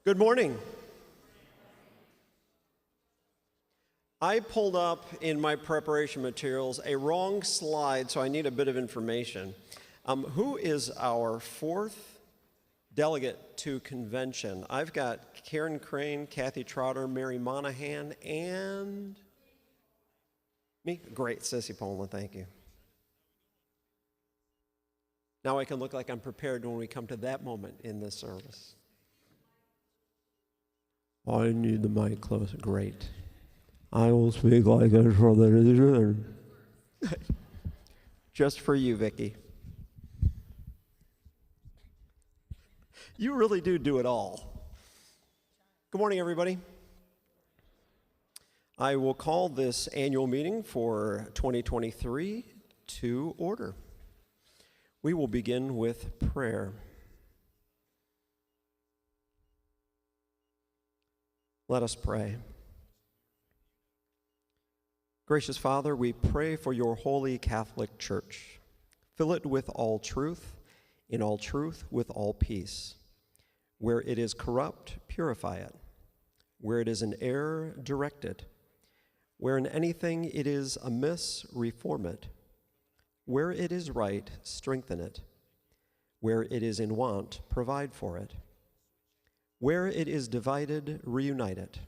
Good morning. I pulled up in my preparation materials a wrong slide, so I need a bit of information. Who is our fourth delegate to convention? I've got Karen Crane, Kathy Trotter, Mary Monahan, and me. Great, Sissy Poland, thank you. Now I can look like I'm prepared when we come to that moment in this service. I need the mic close. Great. I will speak like a brother. Just for you, Vicki. You really do it all. Good morning, everybody. I will call this annual meeting for 2023 to order. We will begin with prayer. Let us pray. Gracious Father, we pray for your holy Catholic Church. Fill it with all truth, in all truth with all peace. Where it is corrupt, purify it. Where it is in error, direct it. Where in anything it is amiss, reform it. Where it is right, strengthen it. Where it is in want, provide for it. Where it is divided, reunite it.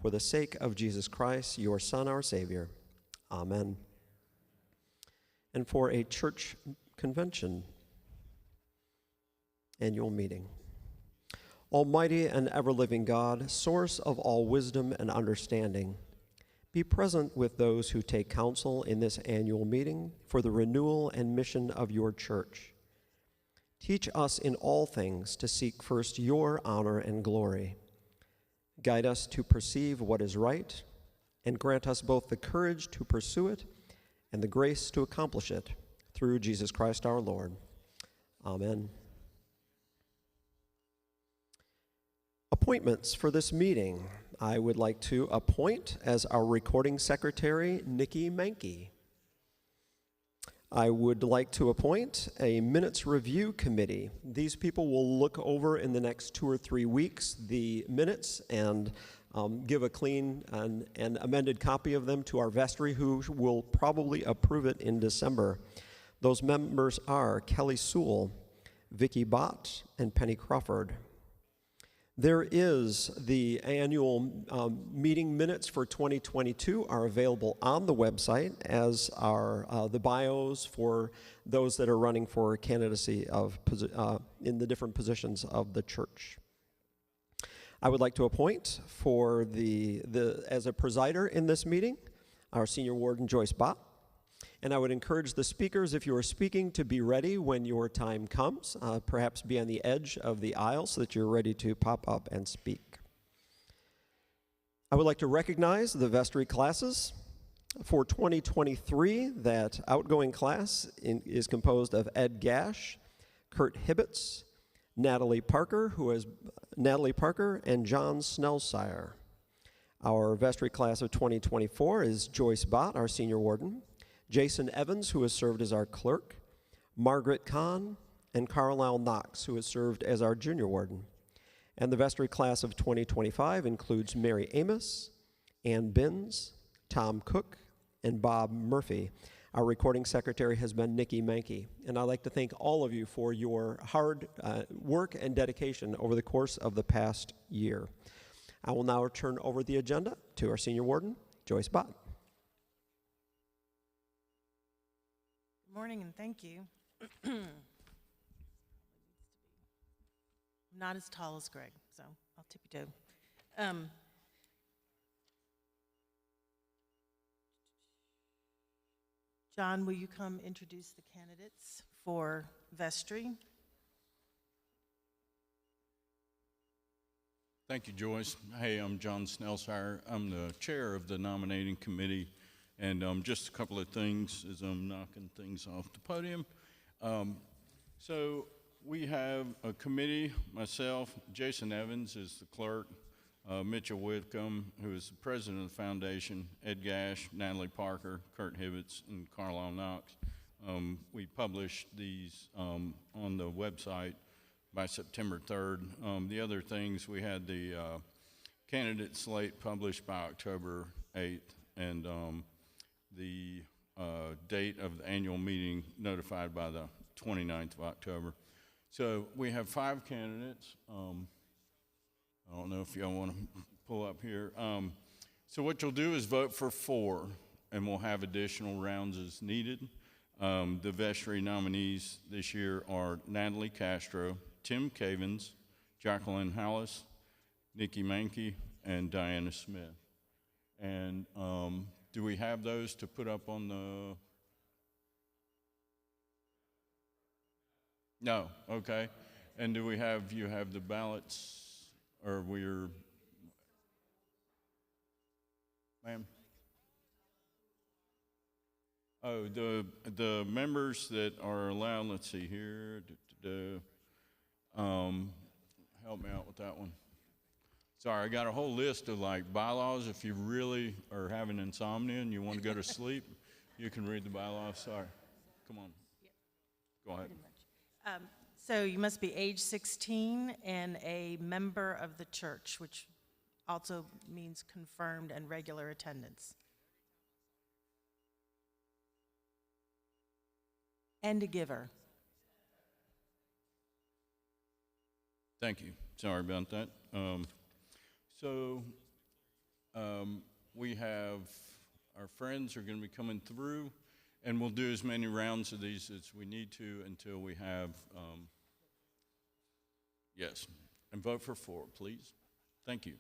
For the sake of Jesus Christ, your Son, our Savior. Amen. And for a church convention annual meeting. Almighty and ever-living God, source of all wisdom and understanding, be present with those who take counsel in this annual meeting for the renewal and mission of your church. Teach us in all things to seek first your honor and glory. Guide us to perceive what is right, and grant us both the courage to pursue it and the grace to accomplish it, through Jesus Christ our Lord. Amen. Appointments for this meeting. I would like to appoint as our recording secretary, Nikki Mankey. I would like to appoint a minutes review committee. These people will look over in the next 2 or 3 weeks the minutes and give a clean and amended copy of them to our vestry, who will probably approve it in December. Those members are Kelly Sewell, Vicki Bott, and Penny Crawford. There is the annual meeting minutes for 2022 are available on the website, as are the bios for those that are running for candidacy in the different positions of the church. I would like to appoint for as a presider in this meeting, our senior warden, Joyce Bott. And I would encourage the speakers, if you are speaking, to be ready when your time comes. Perhaps be on the edge of the aisle so that you're ready to pop up and speak. I would like to recognize the vestry classes. For 2023, that outgoing class is composed of Ed Gash, Kurt Hibbets, Natalie Parker, and John Snellsire. Our vestry class of 2024 is Joyce Bott, our senior warden, Jason Evans, who has served as our clerk, Margaret Kahn, and Carlisle Knox, who has served as our junior warden. And the vestry class of 2025 includes Mary Amos, Ann Binns, Tom Cook, and Bob Murphy. Our recording secretary has been Nikki Mankey. And I'd like to thank all of you for your hard work and dedication over the course of the past year. I will now turn over the agenda to our senior warden, Joyce Bott. Good morning, and thank you. I'm not as tall as Greg, so I'll tippy-toe. John, will you come introduce the candidates for vestry? Thank you, Joyce. Hey, I'm John Snellsire. I'm the chair of the nominating committee. And just a couple of things as I'm knocking things off the podium. So we have a committee, myself, Jason Evans is the clerk, Mitchell Whitcomb, who is the president of the foundation, Ed Gash, Natalie Parker, Kurt Hibbets, and Carlisle Knox. We publish these on the website by September 3rd. The other things, we had the candidate slate published by October 8th, and the date of the annual meeting notified by the 29th of October. So we have 5 candidates. I don't know if y'all want to pull up here. So what you'll do is vote for 4, and we'll have additional rounds as needed. The vestry nominees this year are Natalie Castro, Tim Cavins, Jacqueline Hallis, Nikki Mankey, and Diana Smith. And do we have those to put up on the? No, okay. And do we have, you have the ballots, or we're, ma'am? Oh, the members that are allowed, let's see here, help me out with that one. Sorry, I got a whole list of like bylaws. If you really are having insomnia and you want to go to sleep, you can read the bylaws. Sorry, come on, go ahead. So you must be age 16 and a member of the church, which also means confirmed and regular attendance. And a giver. Thank you. Sorry about that. We have our friends are going to be coming through, and we'll do as many rounds of these as we need to until we have, yes, and vote for 4, please. Thank you.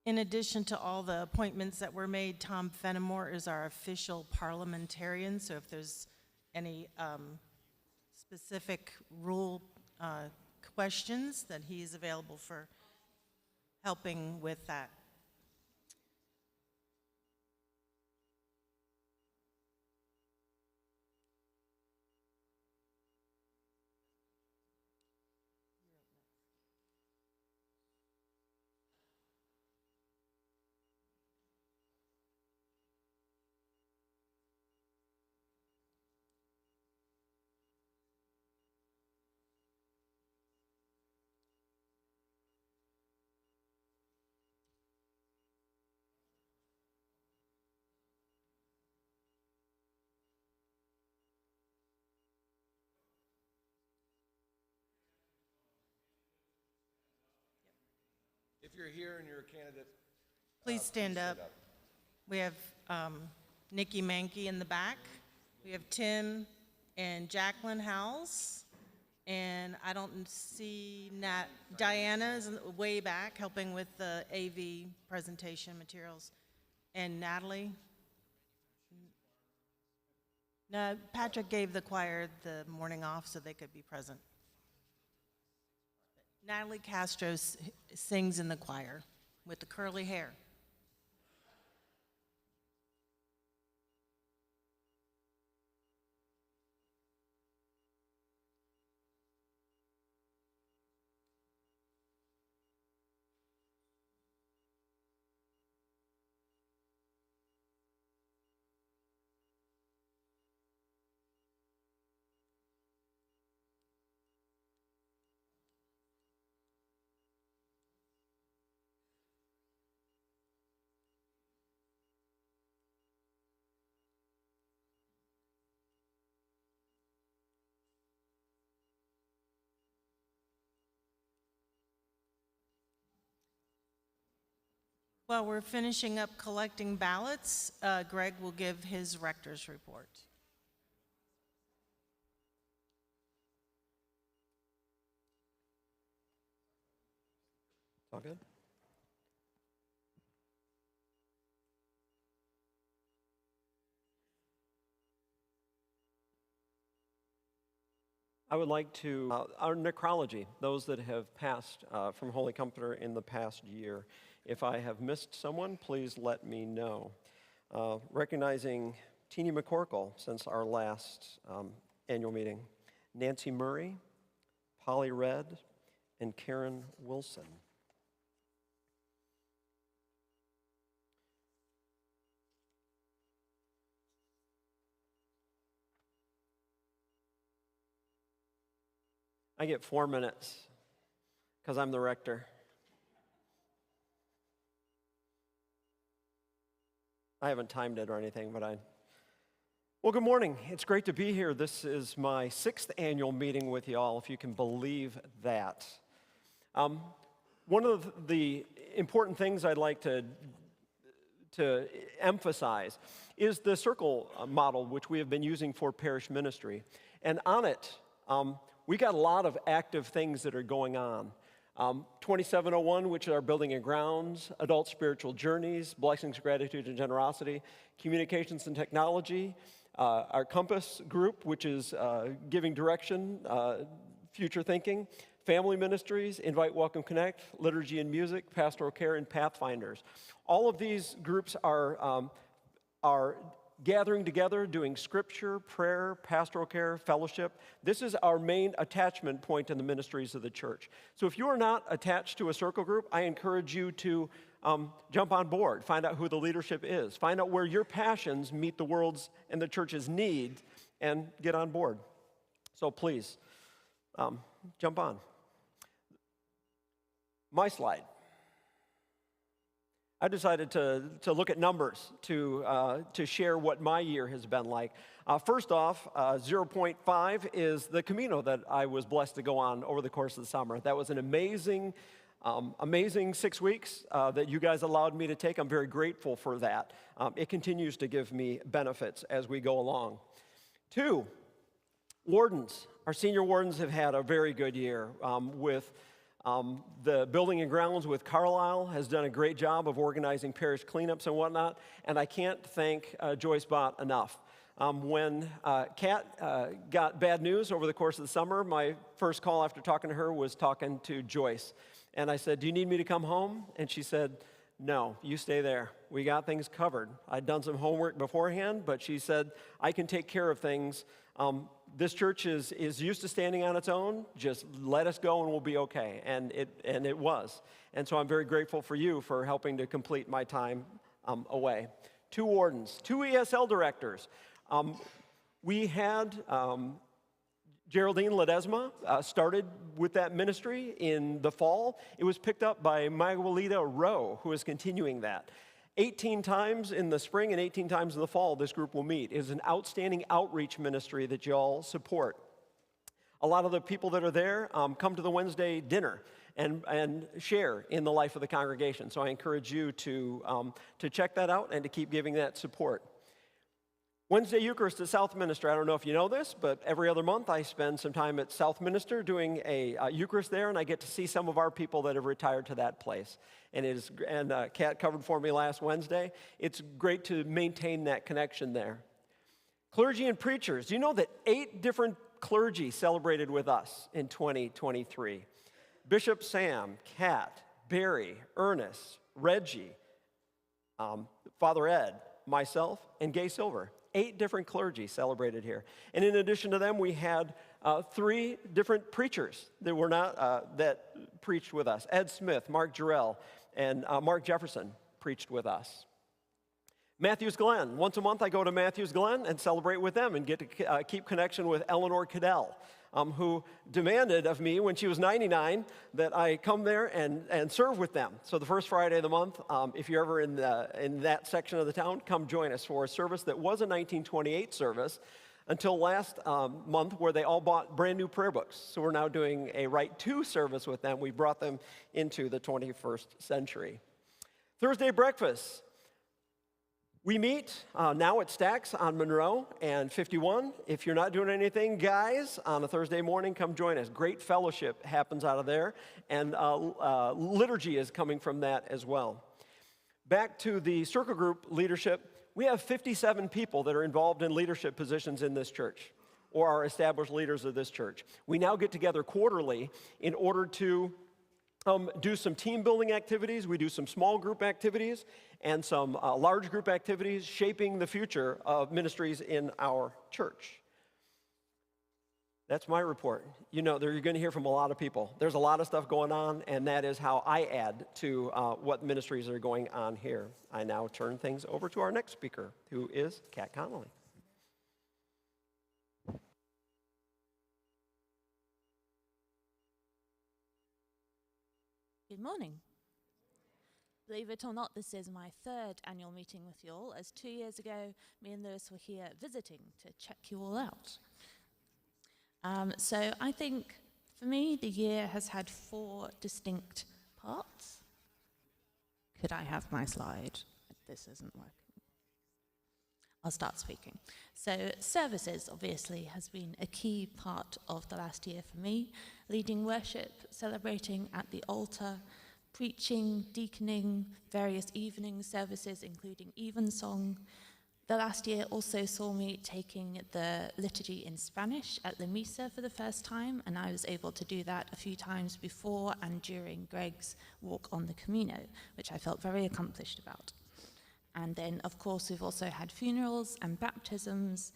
In addition to all the appointments that were made, Tom Fenimore is our official parliamentarian, so if there's any specific rule questions, that he is available for helping with that. If you're here and you're a candidate, Please stand up. We have Nikki Mankey in the back. We have Tim and Jacqueline Howells. And I don't see Diana is way back helping with the AV presentation materials. And Natalie? No, Patrick gave the choir the morning off so they could be present. Natalie Castro sings in the choir with the curly hair. While we're finishing up collecting ballots, Greg will give his rector's report. All good? I would like to, our necrology, those that have passed from Holy Comforter in the past year. If I have missed someone, please let me know. Recognizing Teeny McCorkle since our last annual meeting, Nancy Murray, Polly Red, and Karen Wilson. I get 4 minutes because I'm the rector. I haven't timed it or anything, but Well, good morning. It's great to be here. This is my 6th annual meeting with you all, if you can believe that. One of the important things I'd like to emphasize is the circle model, which we have been using for parish ministry. And on it, we got a lot of active things that are going on. 2701, which is our building and grounds, adult spiritual journeys, blessings, gratitude, and generosity, communications and technology, our compass group, which is giving direction, future thinking, family ministries, invite, welcome, connect, liturgy and music, pastoral care, and pathfinders. All of these groups are gathering together, doing scripture, prayer, pastoral care, fellowship. This is our main attachment point in the ministries of the church. So if you are not attached to a circle group, I encourage you to jump on board, find out who the leadership is, find out where your passions meet the world's and the church's needs, and get on board. So please, jump on. My slide. I decided to look at numbers to share what my year has been like. First off, 0.5 is the Camino that I was blessed to go on over the course of the summer. That was an amazing 6 weeks that you guys allowed me to take. I'm very grateful for that. It continues to give me benefits as we go along. 2, wardens. Our senior wardens have had a very good year with the building and grounds with Chorale has done a great job of organizing parish cleanups and whatnot, and I can't thank Joyce Bott enough. When Kat got bad news over the course of the summer, my first call after talking to her was talking to Joyce. And I said, "Do you need me to come home?" And she said, "No, you stay there. We got things covered." I'd done some homework beforehand, but she said, "I can take care of things. This church is used to standing on its own. Just let us go and we'll be okay." And it was. And so I'm very grateful for you for helping to complete my time away. 2 wardens, 2 ESL directors. We had Geraldine Ledesma started with that ministry in the fall. It was picked up by Maguelita Rowe, who is continuing that. 18 times in the spring and 18 times in the fall, this group will meet. It is an outstanding outreach ministry that you all support. A lot of the people that are there come to the Wednesday dinner and share in the life of the congregation. So I encourage you to check that out and to keep giving that support. Wednesday Eucharist at Southminster. I don't know if you know this, but every other month I spend some time at Southminster doing a Eucharist there, and I get to see some of our people that have retired to that place. And Kat covered for me last Wednesday. It's great to maintain that connection there. Clergy and preachers. Do you know that 8 different clergy celebrated with us in 2023? Bishop Sam, Kat, Barry, Ernest, Reggie, Father Ed, myself, and Gay Silver. 8 different clergy celebrated here. And in addition to them, we had 3 different preachers that were not that preached with us. Ed Smith, Mark Jarrell, and Mark Jefferson preached with us. Matthews Glen. Once a month, I go to Matthews Glen and celebrate with them and get to keep connection with Eleanor Cadell, who demanded of me when she was 99 that I come there and serve with them. So the first Friday of the month, if you're ever in that section of the town, come join us for a service that was a 1928 service until last month, where they all bought brand new prayer books. So we're now doing a Rite 2 service with them. We brought them into the 21st century. Thursday breakfast. We meet now at Stacks on Monroe and 51. If you're not doing anything, guys, on a Thursday morning, come join us. Great fellowship happens out of there, and liturgy is coming from that as well. Back to the circle group leadership, we have 57 people that are involved in leadership positions in this church, or are established leaders of this church. We now get together quarterly in order to do some team building activities. We do some small group activities and some large group activities shaping the future of ministries in our church. That's my report. You know, you're going to hear from a lot of people. There's a lot of stuff going on, and that is how I add to what ministries are going on here. I now turn things over to our next speaker, who is Kat Connolly. Good morning. Believe it or not, this is my third annual meeting with you all, as 2 years ago, me and Lewis were here visiting to check you all out. So I think, for me, the year has had 4 distinct parts. Could I have my slide? This isn't working. I'll start speaking. So services, obviously, has been a key part of the last year for me. Leading worship, celebrating at the altar, preaching, deaconing, various evening services, including evensong. The last year also saw me taking the liturgy in Spanish at La Misa for the first time, and I was able to do that a few times before and during Greg's walk on the Camino, which I felt very accomplished about. And then, of course, we've also had funerals and baptisms,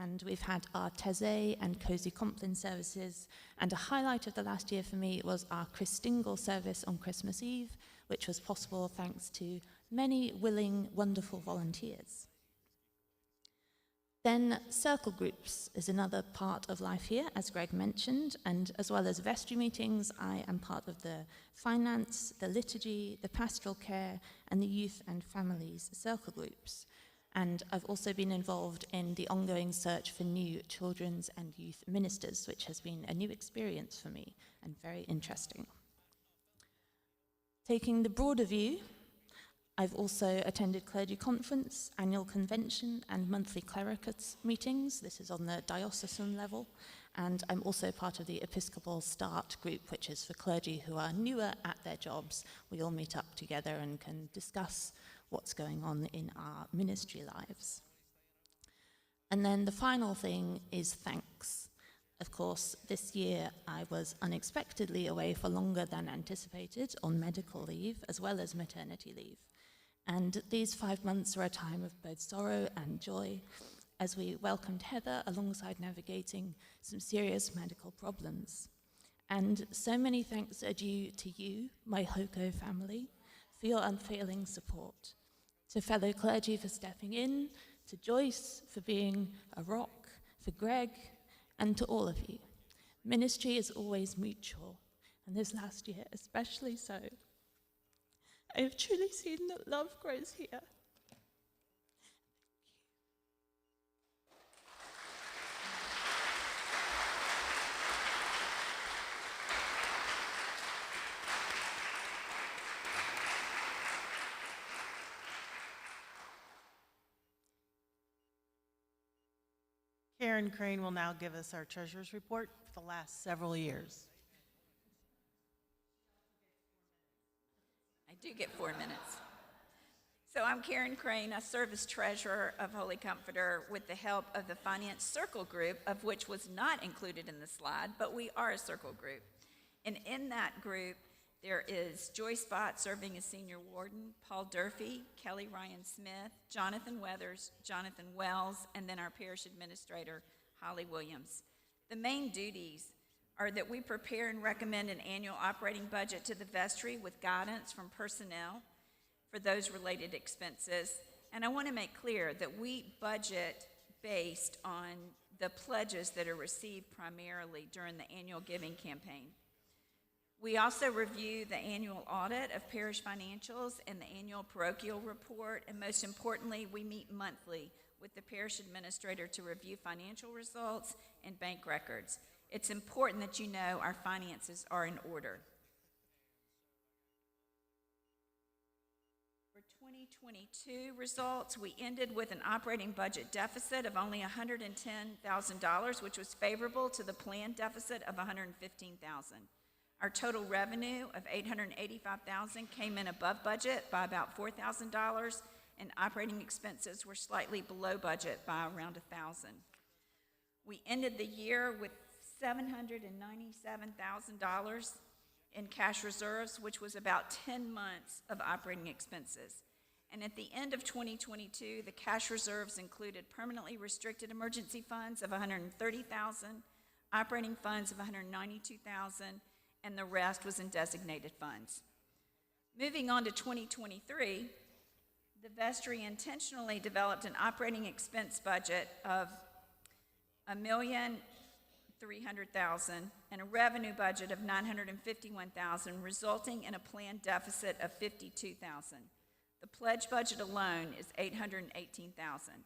and we've had our Taizé and Cozy Compline services, and a highlight of the last year for me was our Christingle service on Christmas Eve, which was possible thanks to many willing, wonderful volunteers. Then circle groups is another part of life here, as Greg mentioned, and as well as vestry meetings, I am part of the finance, the liturgy, the pastoral care, and the youth and families circle groups. And I've also been involved in the ongoing search for new children's and youth ministers, which has been a new experience for me and very interesting. Taking the broader view, I've also attended clergy conference, annual convention, and monthly clericate meetings. This is on the diocesan level. And I'm also part of the Episcopal Start group, which is for clergy who are newer at their jobs. We all meet up together and can discuss what's going on in our ministry lives. And then the final thing is thanks. Of course, this year I was unexpectedly away for longer than anticipated on medical leave, as well as maternity leave. And these 5 months were a time of both sorrow and joy as we welcomed Heather alongside navigating some serious medical problems. And so many thanks are due to you, my HOCO family, for your unfailing support, to fellow clergy for stepping in, to Joyce for being a rock, for Greg, and to all of you. Ministry is always mutual, and this last year especially so. I have truly seen that love grows here. Karen Crane will now give us our treasurer's report for the last several years. I do get 4 minutes. So I'm Karen Crane. I serve as treasurer of Holy Comforter with the help of the Finance Circle Group, of which was not included in the slide, but we are a circle group. And in that group, there is Joyce Bott serving as senior warden, Paul Durfee, Kelly Ryan Smith, Jonathan Weathers, Jonathan Wells, and then our parish administrator, Holly Williams. The main duties are that we prepare and recommend an annual operating budget to the vestry with guidance from personnel for those related expenses. And I want to make clear that we budget based on the pledges that are received primarily during the annual giving campaign. We also review the annual audit of parish financials and the annual parochial report, and most importantly, we meet monthly with the parish administrator to review financial results and bank records. It's important that you know our finances are in order. For 2022 results, we ended with an operating budget deficit of only $110,000, which was favorable to the planned deficit of $115,000. Our total revenue of $885,000 came in above budget by about $4,000, and operating expenses were slightly below budget by around $1,000. We ended the year with $797,000 in cash reserves, which was about 10 months of operating expenses. And at the end of 2022, the cash reserves included permanently restricted emergency funds of $130,000, operating funds of $192,000, and the rest was in designated funds. Moving on to 2023, the vestry intentionally developed an operating expense budget of $1,300,000 and a revenue budget of $951,000, resulting in a planned deficit of $52,000. The pledge budget alone is $818,000.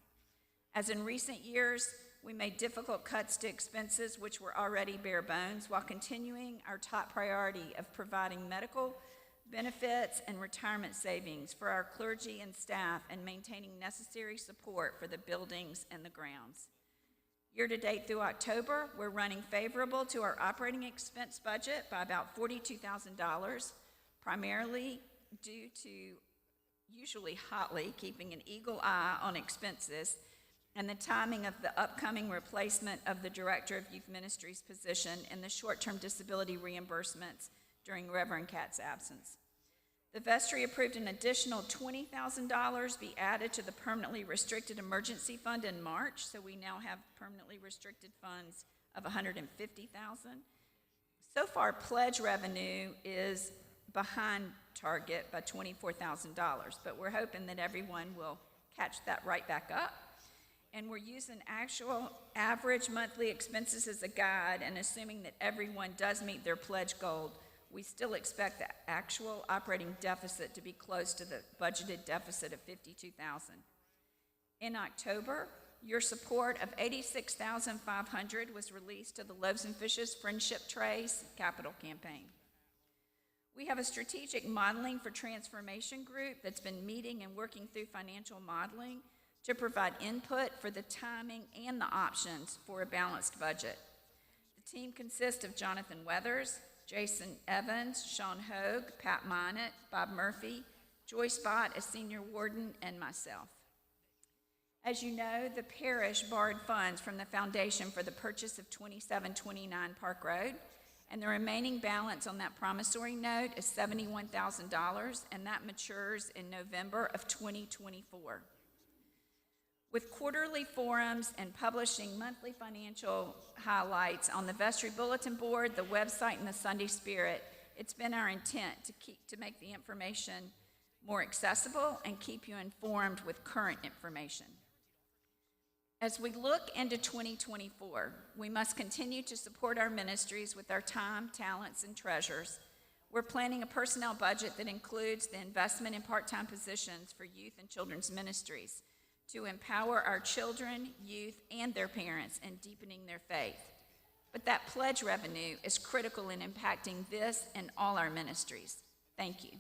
As in recent years, we made difficult cuts to expenses which were already bare bones while continuing our top priority of providing medical benefits and retirement savings for our clergy and staff and maintaining necessary support for the buildings and the grounds. Year-to-date through October, we're running favorable to our operating expense budget by about $42,000, primarily due to usually hotly keeping an eagle eye on expenses and the timing of the upcoming replacement of the Director of Youth Ministries position and the short-term disability reimbursements during Reverend Catt's absence. The vestry approved an additional $20,000 be added to the permanently restricted emergency fund in March, so we now have permanently restricted funds of $150,000. So far, pledge revenue is behind target by $24,000, but we're hoping that everyone will catch that right back up. And we're using actual average monthly expenses as a guide, and assuming that everyone does meet their pledge goal, we still expect the actual operating deficit to be close to the budgeted deficit of $52,000. In October, your support of $86,500 was released to the Loaves and Fishes Friendship Trays capital campaign. We have a strategic modeling for transformation group that's been meeting and working through financial modeling to provide input for the timing and the options for a balanced budget. The team consists of Jonathan Weathers, Jason Evans, Sean Hogue, Pat Minott, Bob Murphy, Joyce Bott as senior warden, and myself. As you know, the parish borrowed funds from the foundation for the purchase of 2729 Park Road, and the remaining balance on that promissory note is $71,000, and that matures in November of 2024. With quarterly forums and publishing monthly financial highlights on the vestry bulletin board, the website, and the Sunday Spirit, it's been our intent to make the information more accessible and keep you informed with current information. As we look into 2024, we must continue to support our ministries with our time, talents, and treasures. We're planning a personnel budget that includes the investment in part-time positions for youth and children's ministries, to empower our children, youth, and their parents in deepening their faith. But that pledge revenue is critical in impacting this and all our ministries. Thank you.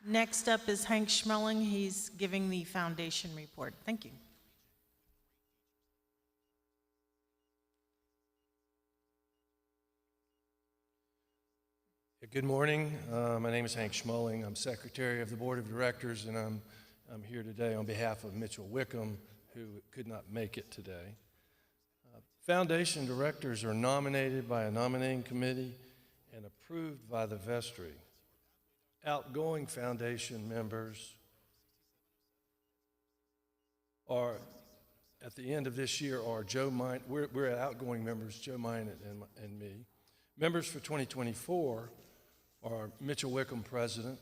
Next up is Hank Schmeling. He's giving the foundation report. Thank you. Good morning. My name is Hank Schmeling. I'm Secretary of the Board of Directors, and I'm here today on behalf of Mitchell Wickham, who could not make it today. Foundation directors are nominated by a nominating committee and approved by the vestry. Outgoing foundation members are, at the end of this year, are Joe Minott. We're outgoing members, Joe Minott and me. Members for 2024 are Mitchell Wickham, President,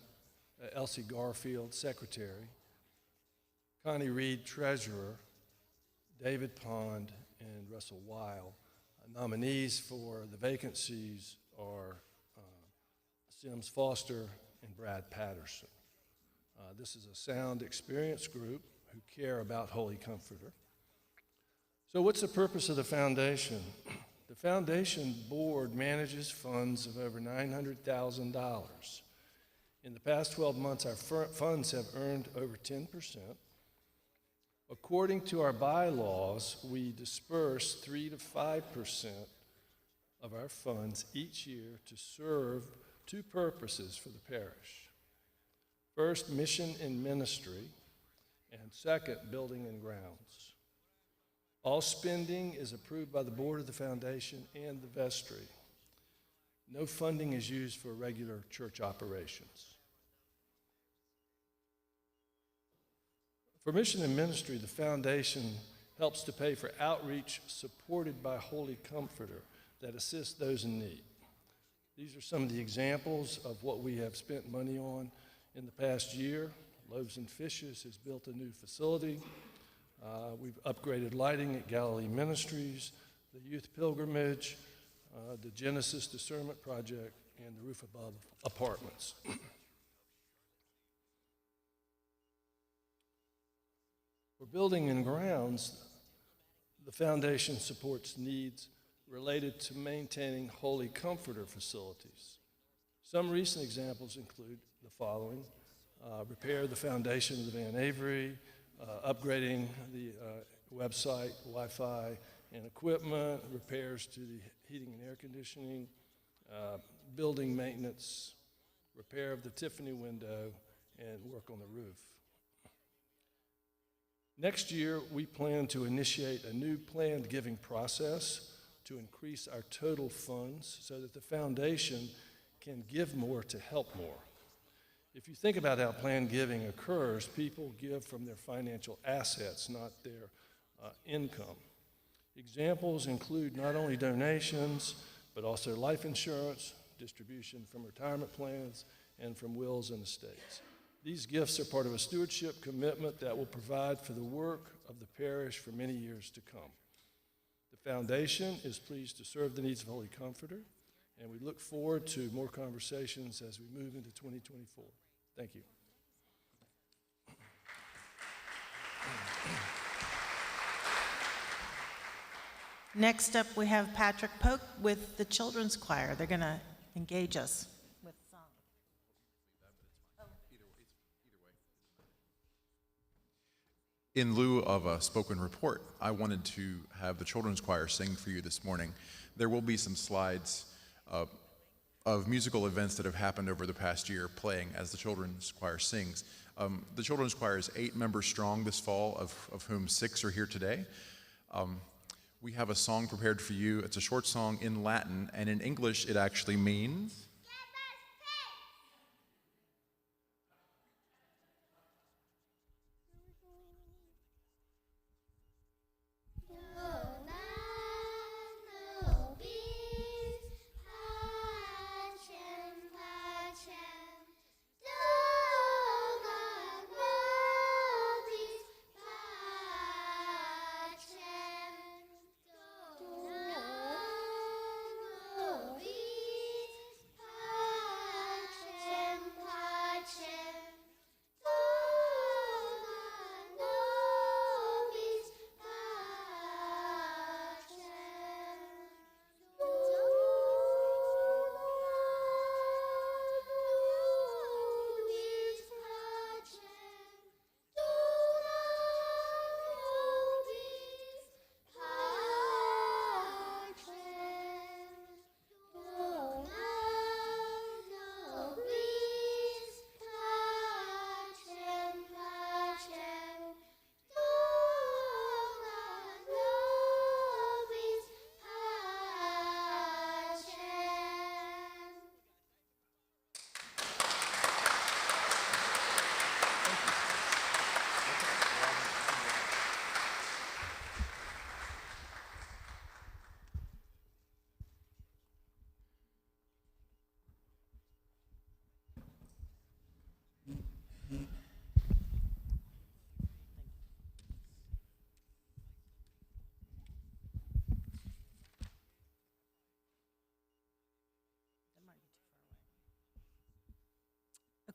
Elsie Garfield, Secretary, Connie Reed, Treasurer, David Pond, and Russell Weil. Nominees for the vacancies are Sims Foster and Brad Patterson. This is a sound, experienced group who care about Holy Comforter. So what's the purpose of the foundation? The foundation board manages funds of over $900,000. In the past 12 months, our funds have earned over 10%. According to our bylaws, we disperse 3 to 5% of our funds each year to serve two purposes for the parish. First, mission and ministry, and second, building and grounds. All spending is approved by the board of the foundation and the vestry. No funding is used for regular church operations. For mission and ministry, the foundation helps to pay for outreach supported by Holy Comforter that assists those in need. These are some of the examples of what we have spent money on in the past year. Loaves and Fishes has built a new facility. We've upgraded lighting at Galilee Ministries, the Youth Pilgrimage, the Genesis Discernment Project, and the Roof Above Apartments. For building and grounds, the foundation supports needs related to maintaining Holy Comforter facilities. Some recent examples include the following: repair the foundation of the Van Avery, upgrading the website, Wi-Fi, and equipment, repairs to the heating and air conditioning, building maintenance, repair of the Tiffany window, and work on the roof. Next year, we plan to initiate a new planned giving process to increase our total funds so that the foundation can give more to help more. If you think about how planned giving occurs, people give from their financial assets, not their income. Examples include not only donations, but also life insurance, distribution from retirement plans, and from wills and estates. These gifts are part of a stewardship commitment that will provide for the work of the parish for many years to come. The foundation is pleased to serve the needs of Holy Comforter, and we look forward to more conversations as we move into 2024. Thank you. Next up, we have Patrick Polk with the Children's Choir. They're going to engage us with song. In lieu of a spoken report, I wanted to have the Children's Choir sing for you this morning. There will be some slides of musical events that have happened over the past year playing as the Children's Choir sings. The Children's Choir is 8 members strong this fall, of whom 6 are here today. We have a song prepared for you. It's a short song in Latin, and in English it actually means...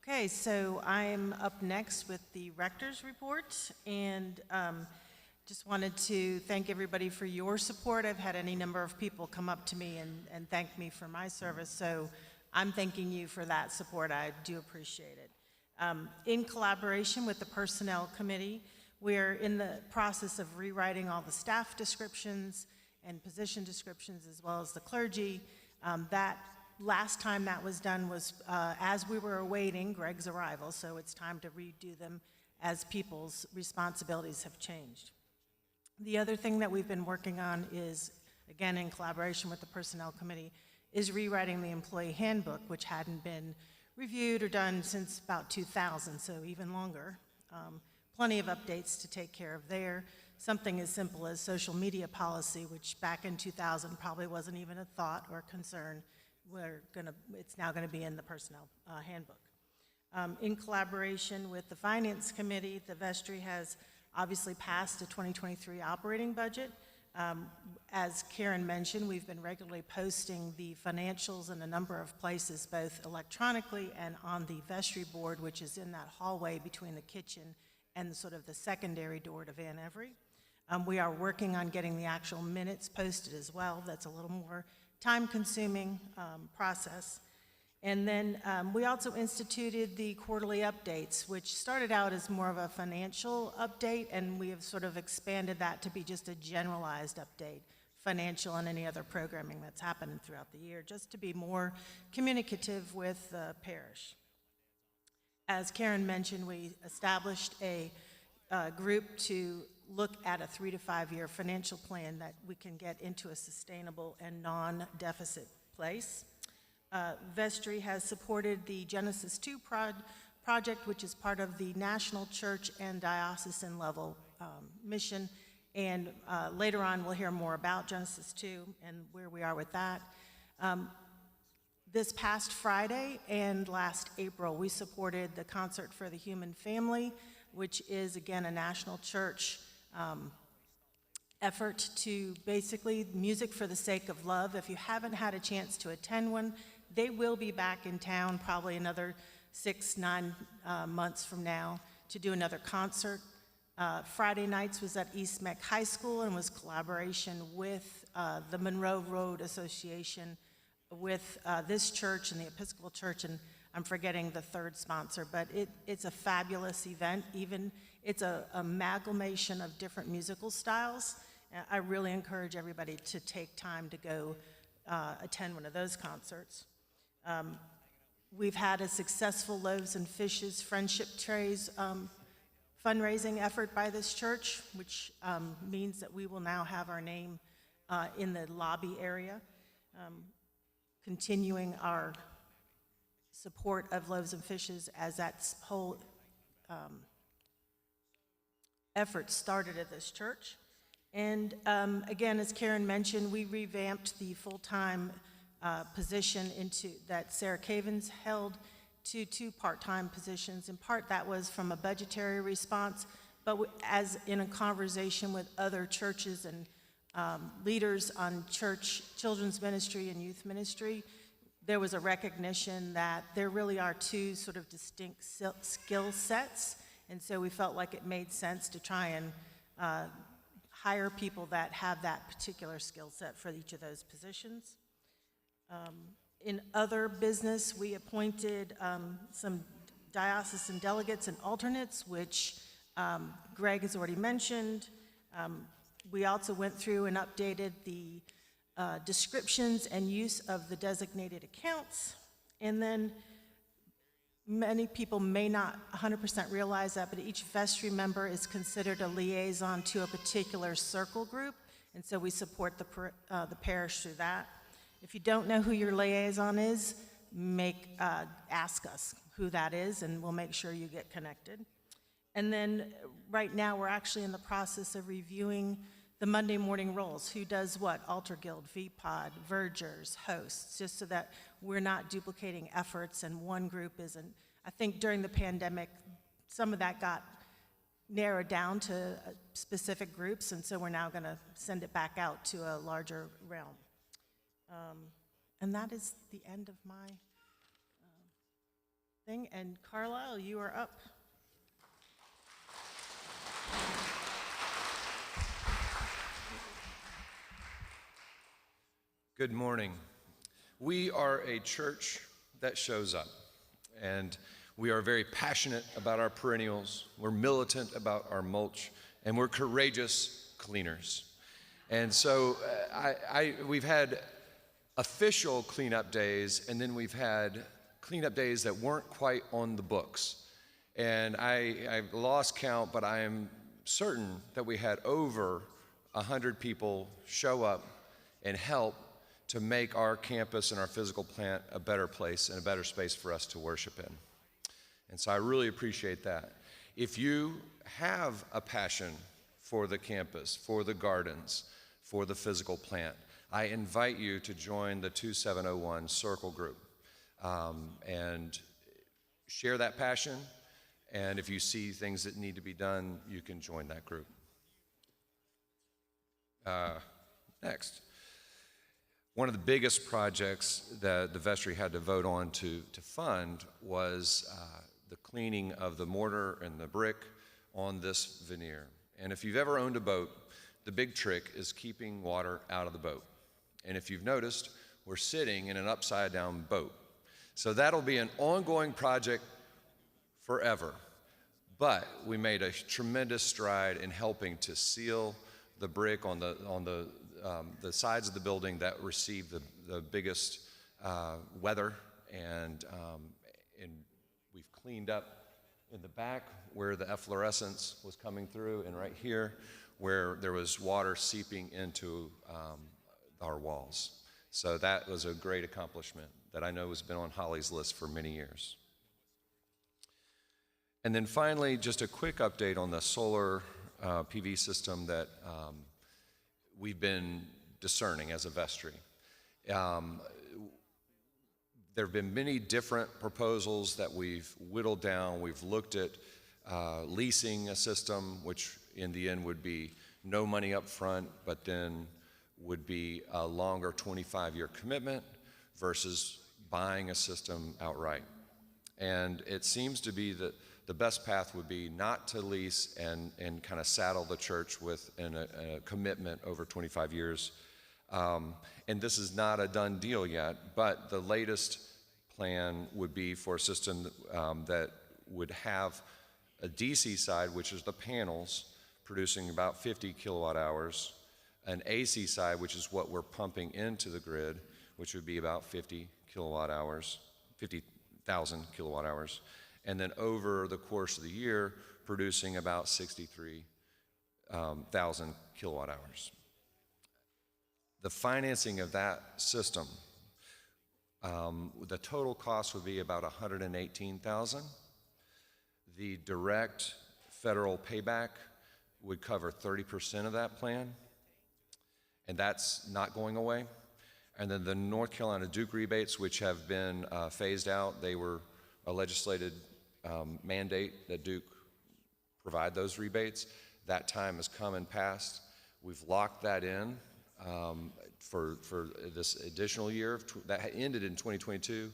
Okay, so I'm up next with the rector's report, and just wanted to thank everybody for your support. I've had any number of people come up to me and thank me for my service, so I'm thanking you for that support. I do appreciate it. In collaboration with the Personnel Committee, we're in the process of rewriting all the staff descriptions and position descriptions, as well as the clergy. That last time that was done was as we were awaiting Greg's arrival, so it's time to redo them as people's responsibilities have changed. The other thing that we've been working on is, again, in collaboration with the Personnel Committee, is rewriting the employee handbook, which hadn't been reviewed or done since about 2000, so even longer. Plenty of updates to take care of there. Something as simple as social media policy, which back in 2000 probably wasn't even a thought or concern. It's now gonna be in the personnel handbook. In collaboration with the Finance Committee, the vestry has obviously passed a 2023 operating budget. As Karen mentioned, we've been regularly posting the financials in a number of places, both electronically and on the vestry board, which is in that hallway between the kitchen and sort of the secondary door to Van Every. We are working on getting the actual minutes posted as well. That's a little more time-consuming process. And then we also instituted the quarterly updates, which started out as more of a financial update, and we have sort of expanded that to be just a generalized update, financial and any other programming that's happened throughout the year, just to be more communicative with the parish. As Karen mentioned, we established a group to look at a 3 to 5 year financial plan that we can get into a sustainable and non-deficit place. Vestry has supported the Genesis 2 project, which is part of the national church and diocesan level mission. And later on, we'll hear more about Genesis 2 and where we are with that. This past Friday and last April, we supported the Concert for the Human Family, which is, again, a national church effort to basically music for the sake of love. If you haven't had a chance to attend one, they will be back in town probably another 6-9 months from now to do another concert. Friday nights was at East Mack High School and was collaboration with the Monroe Road Association, with this church and the Episcopal Church, and I'm forgetting the third sponsor, but it's a fabulous event. Even it's an amalgamation of different musical styles. I really encourage everybody to take time to go attend one of those concerts. We've had a successful Loaves and Fishes Friendship Trays fundraising effort by this church, which means that we will now have our name in the lobby area, continuing our support of Loaves and Fishes as that whole effort started at this church. And again, as Karen mentioned, we revamped the full-time position that Sarah Cavens held to 2 part-time positions. In part, that was from a budgetary response, but as in a conversation with other churches and leaders on church children's ministry and youth ministry, there was a recognition that there really are 2 sort of distinct skill sets, and so we felt like it made sense to try and hire people that have that particular skill set for each of those positions. In other business, we appointed some diocesan delegates and alternates, which Greg has already mentioned. We also went through and updated the descriptions and use of the designated accounts. And then many people may not 100% realize that, but each vestry member is considered a liaison to a particular circle group, and so we support the parish through that. If you don't know who your liaison is, ask us who that is, and we'll make sure you get connected. And then right now, we're actually in the process of reviewing the Monday morning roles. Who does what? Altar Guild, VPOD, Vergers, hosts, just so that we're not duplicating efforts and one group isn't. I think during the pandemic, some of that got narrowed down to specific groups, and so we're now going to send it back out to a larger realm. And that is the end of my thing. And Carlisle, you are up. Good morning. We are a church that shows up, and we are very passionate about our perennials. We're militant about our mulch, and we're courageous cleaners. And so we've had official cleanup days, and then we've had cleanup days that weren't quite on the books. And I've lost count, but I am certain that we had over 100 people show up and help to make our campus and our physical plant a better place and a better space for us to worship in. And so I really appreciate that. If you have a passion for the campus, for the gardens, for the physical plant, I invite you to join the 2701 Circle Group and share that passion. And if you see things that need to be done, you can join that group. Next. One of the biggest projects that the vestry had to vote on to fund was the cleaning of the mortar and the brick on this veneer. And if you've ever owned a boat, the big trick is keeping water out of the boat. And if you've noticed, we're sitting in an upside down boat. So that'll be an ongoing project forever. But we made a tremendous stride in helping to seal the brick on the sides of the building that received the biggest weather, and we've cleaned up in the back where the efflorescence was coming through, and right here where there was water seeping into our walls. So that was a great accomplishment that I know has been on Holly's list for many years. And then finally, just a quick update on the solar PV system that we've been discerning as a vestry. There have been many different proposals that we've whittled down. We've looked at leasing a system, which in the end would be no money up front, but then would be a longer 25-year commitment versus buying a system outright. And it seems to be that the best path would be not to lease and kind of saddle the church with a commitment over 25 years. And this is not a done deal yet, but the latest plan would be for a system that would have a DC side, which is the panels, producing about 50 kilowatt hours, an AC side, which is what we're pumping into the grid, which would be about 50 kilowatt hours, 50,000 kilowatt hours, and then over the course of the year, producing about 63,000 kilowatt hours. The financing of that system, the total cost would be about $118,000. The direct federal payback would cover 30% of that plan, and that's not going away. And then the North Carolina Duke rebates, which have been phased out, they were a legislated mandate that Duke provide those rebates. That time has come and passed. We've locked that in for this additional year. That ended in 2022.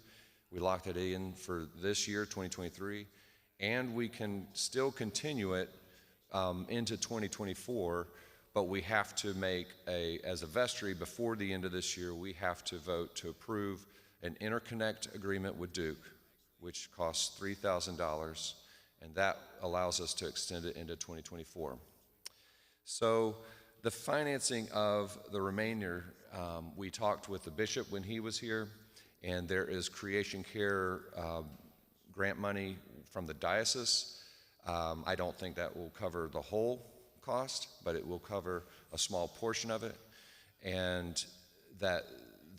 We locked it in for this year, 2023, and we can still continue it into 2024, but we have to make as a vestry, before the end of this year, we have to vote to approve an interconnect agreement with Duke, which costs $3,000, and that allows us to extend it into 2024. So the financing of the remainder, we talked with the bishop when he was here, and there is Creation Care grant money from the diocese. I don't think that will cover the whole cost, but it will cover a small portion of it, and that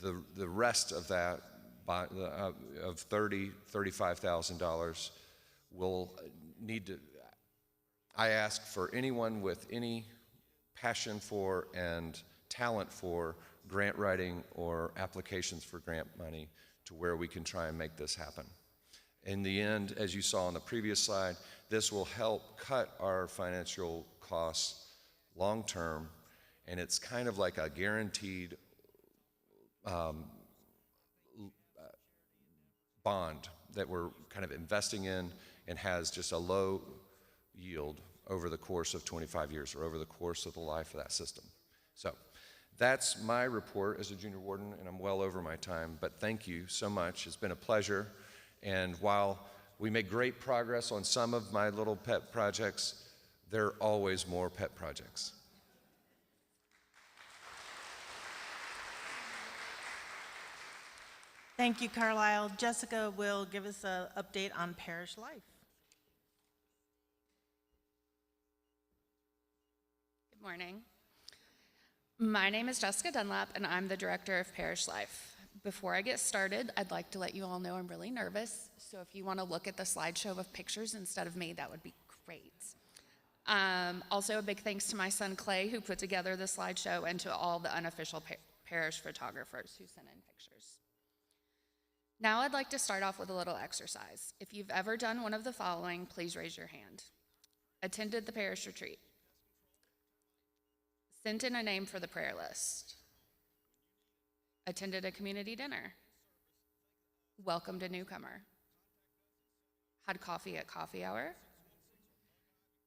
the rest of that, of $35,000, will need to. I ask for anyone with any passion for and talent for grant writing or applications for grant money to where we can try and make this happen. In the end, as you saw on the previous slide, this will help cut our financial costs long term, and it's kind of like a guaranteed bond that we're kind of investing in and has just a low yield over the course of 25 years or over the course of the life of that system. So that's my report as a junior warden, and I'm well over my time, but thank you so much. It's been a pleasure. And while we make great progress on some of my little pet projects, there are always more pet projects. Thank you, Carlisle. Jessica will give us an update on parish life. Good morning. My name is Jessica Dunlap, and I'm the Director of Parish Life. Before I get started, I'd like to let you all know I'm really nervous, so if you want to look at the slideshow of pictures instead of me, that would be great. Also, a big thanks to my son Clay, who put together the slideshow, and to all the unofficial parish photographers who sent in pictures. Now I'd like to start off with a little exercise. If you've ever done one of the following, please raise your hand. Attended the parish retreat. Sent in a name for the prayer list. Attended a community dinner. Welcomed a newcomer. Had coffee at coffee hour.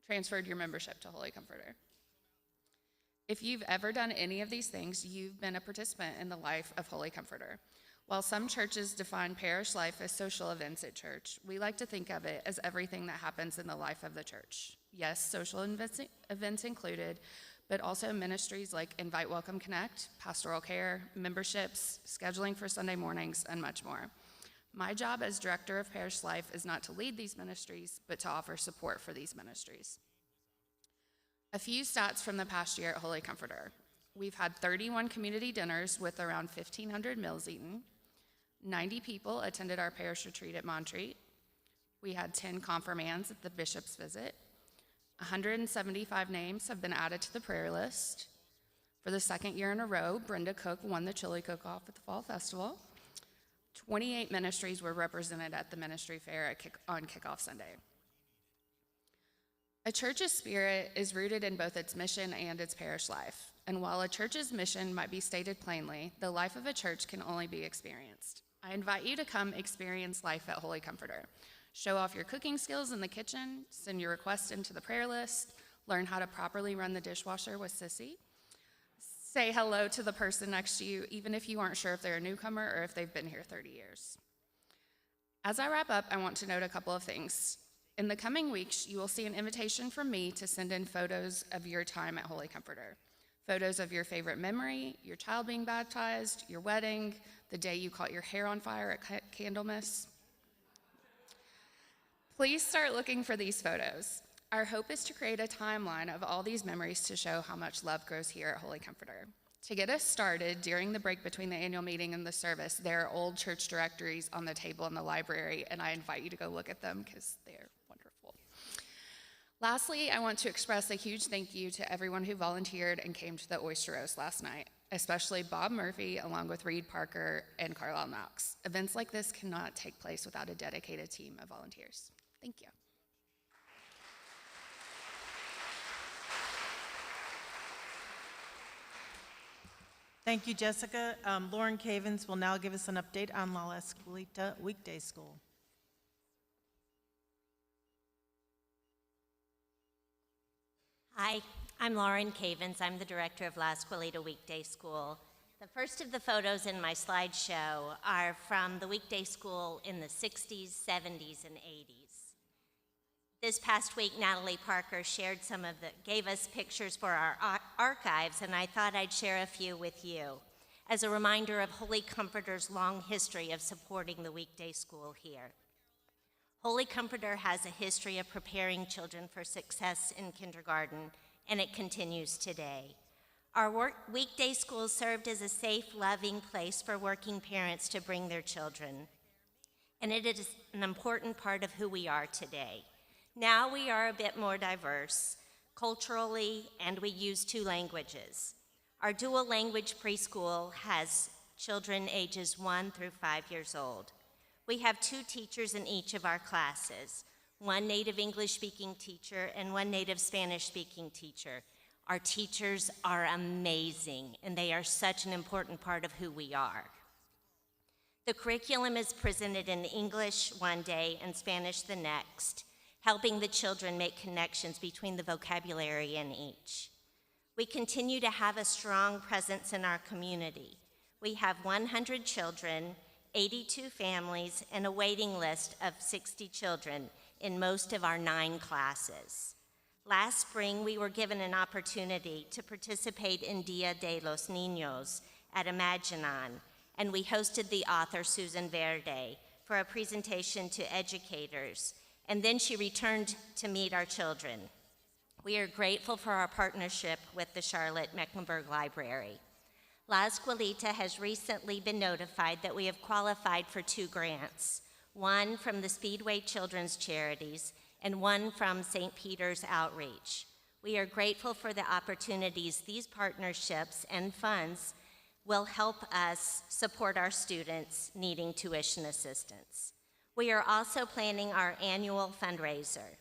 Transferred your membership to Holy Comforter. If you've ever done any of these things, you've been a participant in the life of Holy Comforter. While some churches define parish life as social events at church, we like to think of it as everything that happens in the life of the church. Yes, social events included, but also ministries like Invite, Welcome, Connect, pastoral care, memberships, scheduling for Sunday mornings, and much more. My job as Director of Parish Life is not to lead these ministries, but to offer support for these ministries. A few stats from the past year at Holy Comforter. We've had 31 community dinners with around 1,500 meals eaten. 90 people attended our parish retreat at Montreat. We had 10 confirmands at the bishop's visit. 175 names have been added to the prayer list. For the second year in a row, Brenda Cook won the chili cook-off at the Fall Festival. 28 ministries were represented at the ministry fair on Kickoff Sunday. A church's spirit is rooted in both its mission and its parish life. And while a church's mission might be stated plainly, the life of a church can only be experienced. I invite you to come experience life at Holy Comforter. Show off your cooking skills in the kitchen, send your request into the prayer list, learn how to properly run the dishwasher with Sissy. Say hello to the person next to you, even if you aren't sure if they're a newcomer or if they've been here 30 years. As I wrap up, I want to note a couple of things. In the coming weeks, you will see an invitation from me to send in photos of your time at Holy Comforter. Photos of your favorite memory, your child being baptized, your wedding, the day you caught your hair on fire at Candlemas. Please start looking for these photos. Our hope is to create a timeline of all these memories to show how much love grows here at Holy Comforter. To get us started, during the break between the annual meeting and the service, there are old church directories on the table in the library, and I invite you to go look at them because they're wonderful. Lastly, I want to express a huge thank you to everyone who volunteered and came to the Oyster Roast last night, especially Bob Murphy, along with Reed Parker and Carlisle Knox. Events like this cannot take place without a dedicated team of volunteers. Thank you. Thank you, Jessica. Lauren Cavens will now give us an update on La Escuelita Weekday School. Hi, I'm Lauren Cavens. I'm the director of La Escuelita Weekday School. The first of the photos in my slideshow are from the weekday school in the 60s, 70s, and 80s. This past week, Natalie Parker gave us pictures for our archives, and I thought I'd share a few with you as a reminder of Holy Comforter's long history of supporting the weekday school here. Holy Comforter has a history of preparing children for success in kindergarten, and it continues today. Our weekday school served as a safe, loving place for working parents to bring their children, and it is an important part of who we are today. Now we are a bit more diverse culturally, and we use 2 languages. Our dual language preschool has children ages 1 through 5 years old. We have 2 teachers in each of our classes, 1 native English-speaking teacher and 1 native Spanish-speaking teacher. Our teachers are amazing, and they are such an important part of who we are. The curriculum is presented in English one day and Spanish the next, helping the children make connections between the vocabulary in each. We continue to have a strong presence in our community. We have 100 children, 82 families, and a waiting list of 60 children in most of our 9 classes. Last spring, we were given an opportunity to participate in Dia de los Niños at Imaginon, and we hosted the author Susan Verde for a presentation to educators, and then she returned to meet our children. We are grateful for our partnership with the Charlotte-Mecklenburg Library. La Escuelita has recently been notified that we have qualified for 2 grants, one from the Speedway Children's Charities and one from St. Peter's Outreach. We are grateful for the opportunities these partnerships and funds will help us support our students needing tuition assistance. We are also planning our annual fundraiser,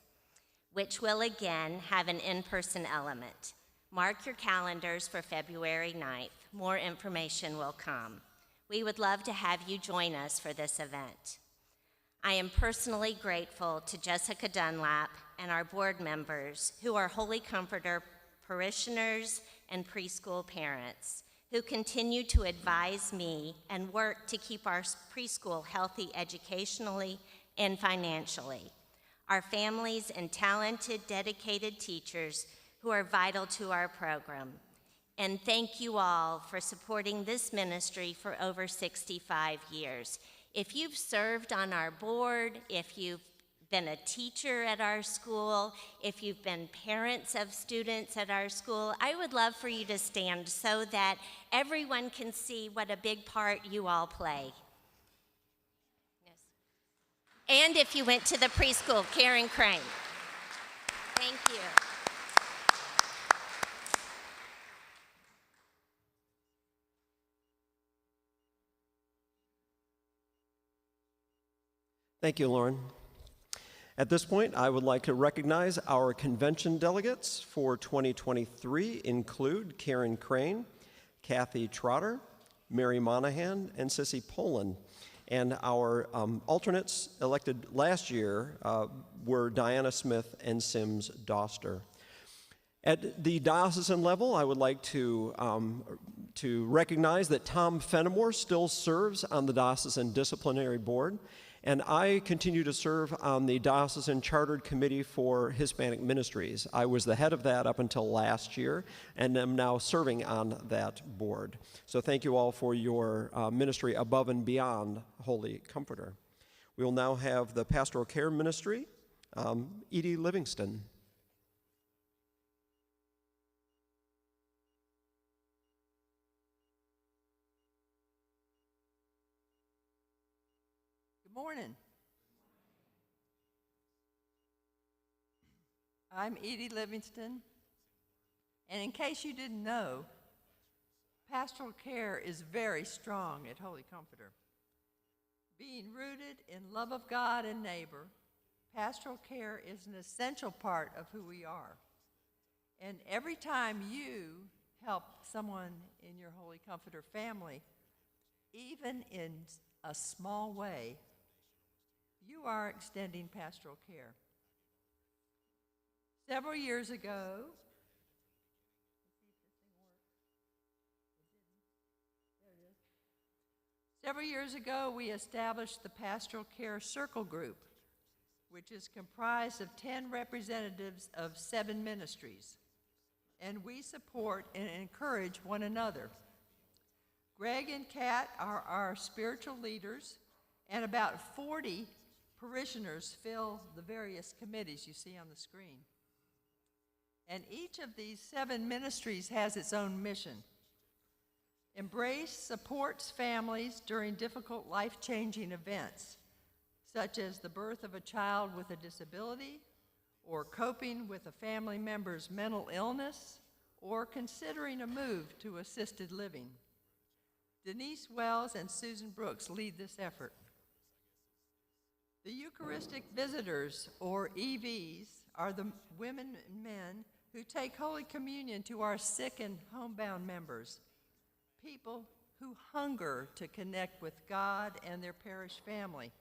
which will again have an in-person element. Mark your calendars for February 9th. More information will come. We would love to have you join us for this event. I am personally grateful to Jessica Dunlap and our board members who are Holy Comforter parishioners and preschool parents who continue to advise me and work to keep our preschool healthy educationally and financially. Our families and talented, dedicated teachers who are vital to our program. And thank you all for supporting this ministry for over 65 years. If you've served on our board, if you've been a teacher at our school, if you've been parents of students at our school, I would love for you to stand so that everyone can see what a big part you all play. And if you went to the preschool, Karen Crane. Thank you. Thank you, Lauren. At this point, I would like to recognize our convention delegates for 2023 include Karen Crane, Kathy Trotter, Mary Monahan, and Sissy Poland. And our alternates elected last year were Diana Smith and Sims Doster. At the diocesan level, I would like to recognize that Tom Fenimore still serves on the Diocesan Disciplinary Board, and I continue to serve on the Diocesan Chartered Committee for Hispanic Ministries. I was the head of that up until last year, and am now serving on that board. So thank you all for your ministry above and beyond Holy Comforter. We will now have the Pastoral Care Ministry, Edie Livingston. Good morning. I'm Edie Livingston, and in case you didn't know, pastoral care is very strong at Holy Comforter. Being rooted in love of God and neighbor, pastoral care is an essential part of who we are. And every time you help someone in your Holy Comforter family, even in a small way, you are extending pastoral care. Several years ago, we established the Pastoral Care Circle Group, which is comprised of 10 representatives of 7 ministries, and we support and encourage one another. Greg and Kat are our spiritual leaders, and about 40 parishioners fill the various committees you see on the screen. And each of these 7 ministries has its own mission. Embrace supports families during difficult life-changing events, such as the birth of a child with a disability, or coping with a family member's mental illness, or considering a move to assisted living. Denise Wells and Susan Brooks lead this effort. The Eucharistic Visitors, or EVs, are the women and men who take Holy Communion to our sick and homebound members, people who hunger to connect with God and their parish family.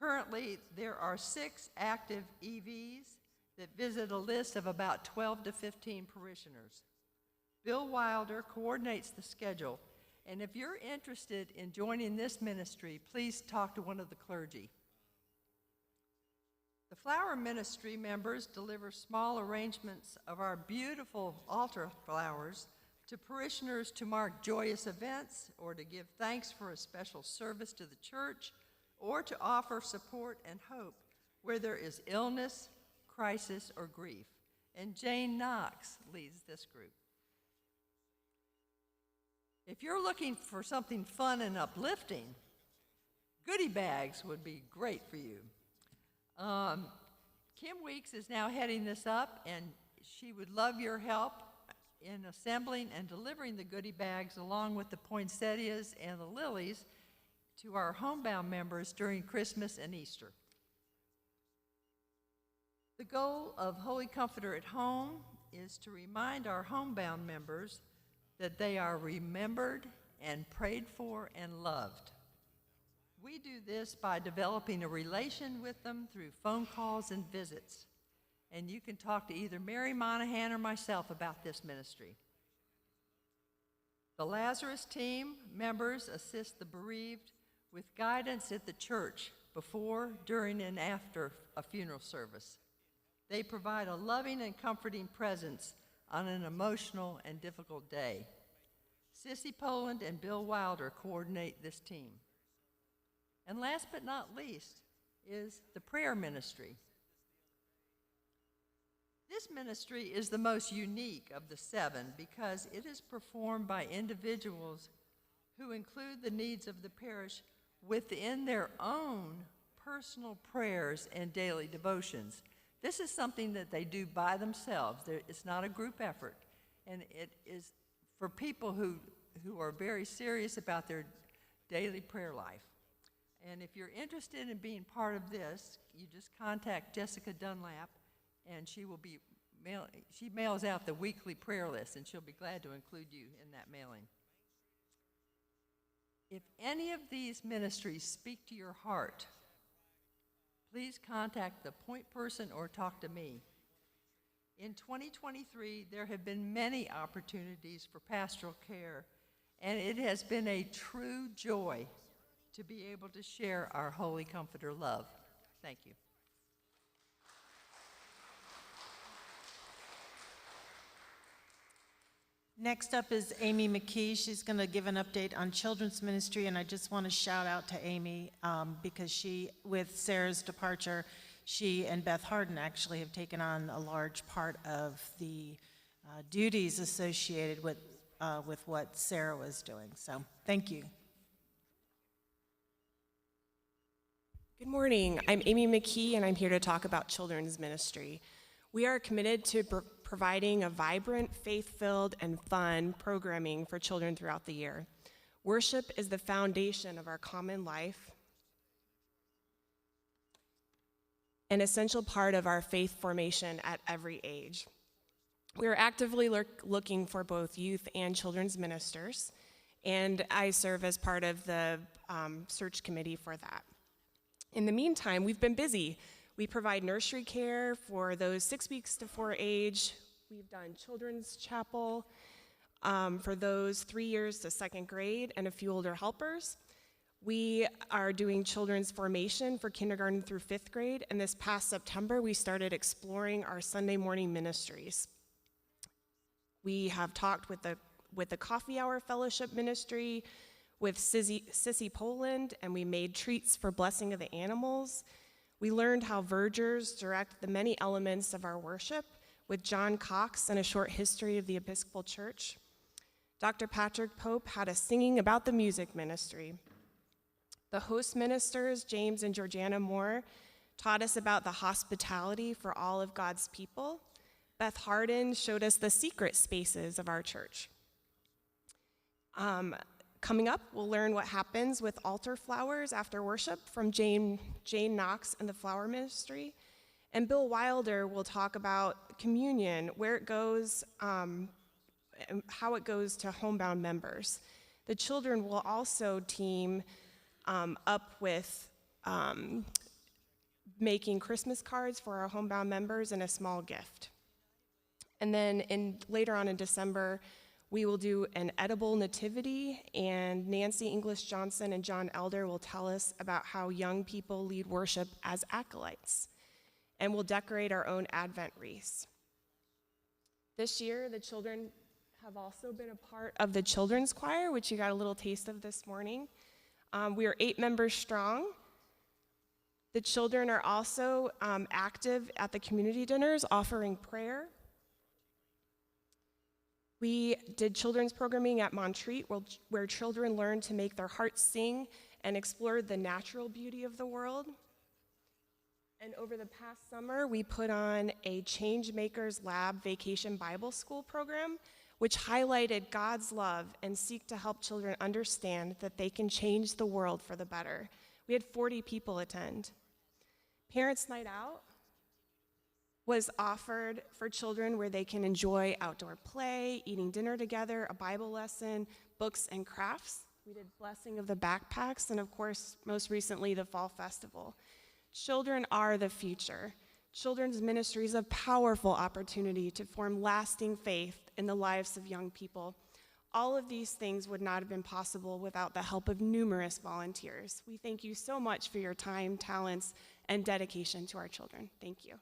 Currently, there are 6 active EVs that visit a list of about 12 to 15 parishioners. Bill Wilder coordinates the schedule, and if you're interested in joining this ministry, please talk to one of the clergy. The Flower Ministry members deliver small arrangements of our beautiful altar flowers to parishioners to mark joyous events, or to give thanks for a special service to the church, or to offer support and hope where there is illness, crisis, or grief. and Jane Knox leads this group. If you're looking for something fun and uplifting, goodie bags would be great for you. Kim Weeks is now heading this up, and she would love your help in assembling and delivering the goodie bags along with the poinsettias and the lilies to our homebound members during Christmas and Easter. The goal of Holy Comforter at Home is to remind our homebound members that they are remembered and prayed for and loved. We do this by developing a relation with them through phone calls and visits. And you can talk to either Mary Monahan or myself about this ministry. The Lazarus team members assist the bereaved with guidance at the church before, during, and after a funeral service. They provide a loving and comforting presence on an emotional and difficult day. Sissy Poland and Bill Wilder coordinate this team. And last but not least is the prayer ministry. This ministry is the most unique of the 7 because it is performed by individuals who include the needs of the parish within their own personal prayers and daily devotions. This is something that they do by themselves. It's not a group effort, and it is for people who are very serious about their daily prayer life. And if you're interested in being part of this, you just contact Jessica Dunlap, and she mails out the weekly prayer list, and she'll be glad to include you in that mailing. If any of these ministries speak to your heart, please contact the point person or talk to me. In 2023, there have been many opportunities for pastoral care, and it has been a true joy to be able to share our Holy Comforter love. Thank you. Next up is Amy McKee. She's going to give an update on children's ministry, and I just want to shout out to Amy because she, with Sarah's departure, she and Beth Harden actually have taken on a large part of the duties associated with what Sarah was doing. So thank you. Good morning. I'm Amy McKee, and I'm here to talk about children's ministry. We are committed to providing a vibrant, faith-filled, and fun programming for children throughout the year. Worship is the foundation of our common life, an essential part of our faith formation at every age. We are actively looking for both youth and children's ministers, and I serve as part of the search committee for that. In the meantime, we've been busy. We provide nursery care for those 6 weeks to 4 age. We've done children's chapel for those 3 years to 2nd grade and a few older helpers. We are doing children's formation for kindergarten through 5th grade, and this past September, we started exploring our Sunday morning ministries. We have talked with the Coffee Hour Fellowship Ministry, with Sissy Poland, and we made treats for Blessing of the Animals. We learned how vergers direct the many elements of our worship with John Cox and a short history of the Episcopal Church. Dr. Patrick Pope had a singing about the music ministry. The host ministers, James and Georgiana Moore, taught us about the hospitality for all of God's people. Beth Harden showed us the secret spaces of our church. Coming up, we'll learn what happens with altar flowers after worship from Jane Knox and the Flower Ministry. And Bill Wilder will talk about communion, where it goes, and how it goes to homebound members. The children will also team up with making Christmas cards for our homebound members and a small gift. And then later on in December, we will do an edible nativity, and Nancy English Johnson and John Elder will tell us about how young people lead worship as acolytes. And we'll decorate our own Advent wreaths. This year, the children have also been a part of the children's choir, which you got a little taste of this morning. We are 8 members strong. The children are also active at the community dinners, offering prayer We did children's programming at Montreat, where children learned to make their hearts sing and explore the natural beauty of the world. And over the past summer, we put on a Changemakers Lab Vacation Bible School program, which highlighted God's love and seek to help children understand that they can change the world for the better. We had 40 people attend. Parents' Night Out was offered for children where they can enjoy outdoor play, eating dinner together, a Bible lesson, books, and crafts. We did Blessing of the Backpacks, and of course, most recently, the Fall Festival. Children are the future. Children's ministry is a powerful opportunity to form lasting faith in the lives of young people. All of these things would not have been possible without the help of numerous volunteers. We thank you so much for your time, talents, and dedication to our children. Thank you.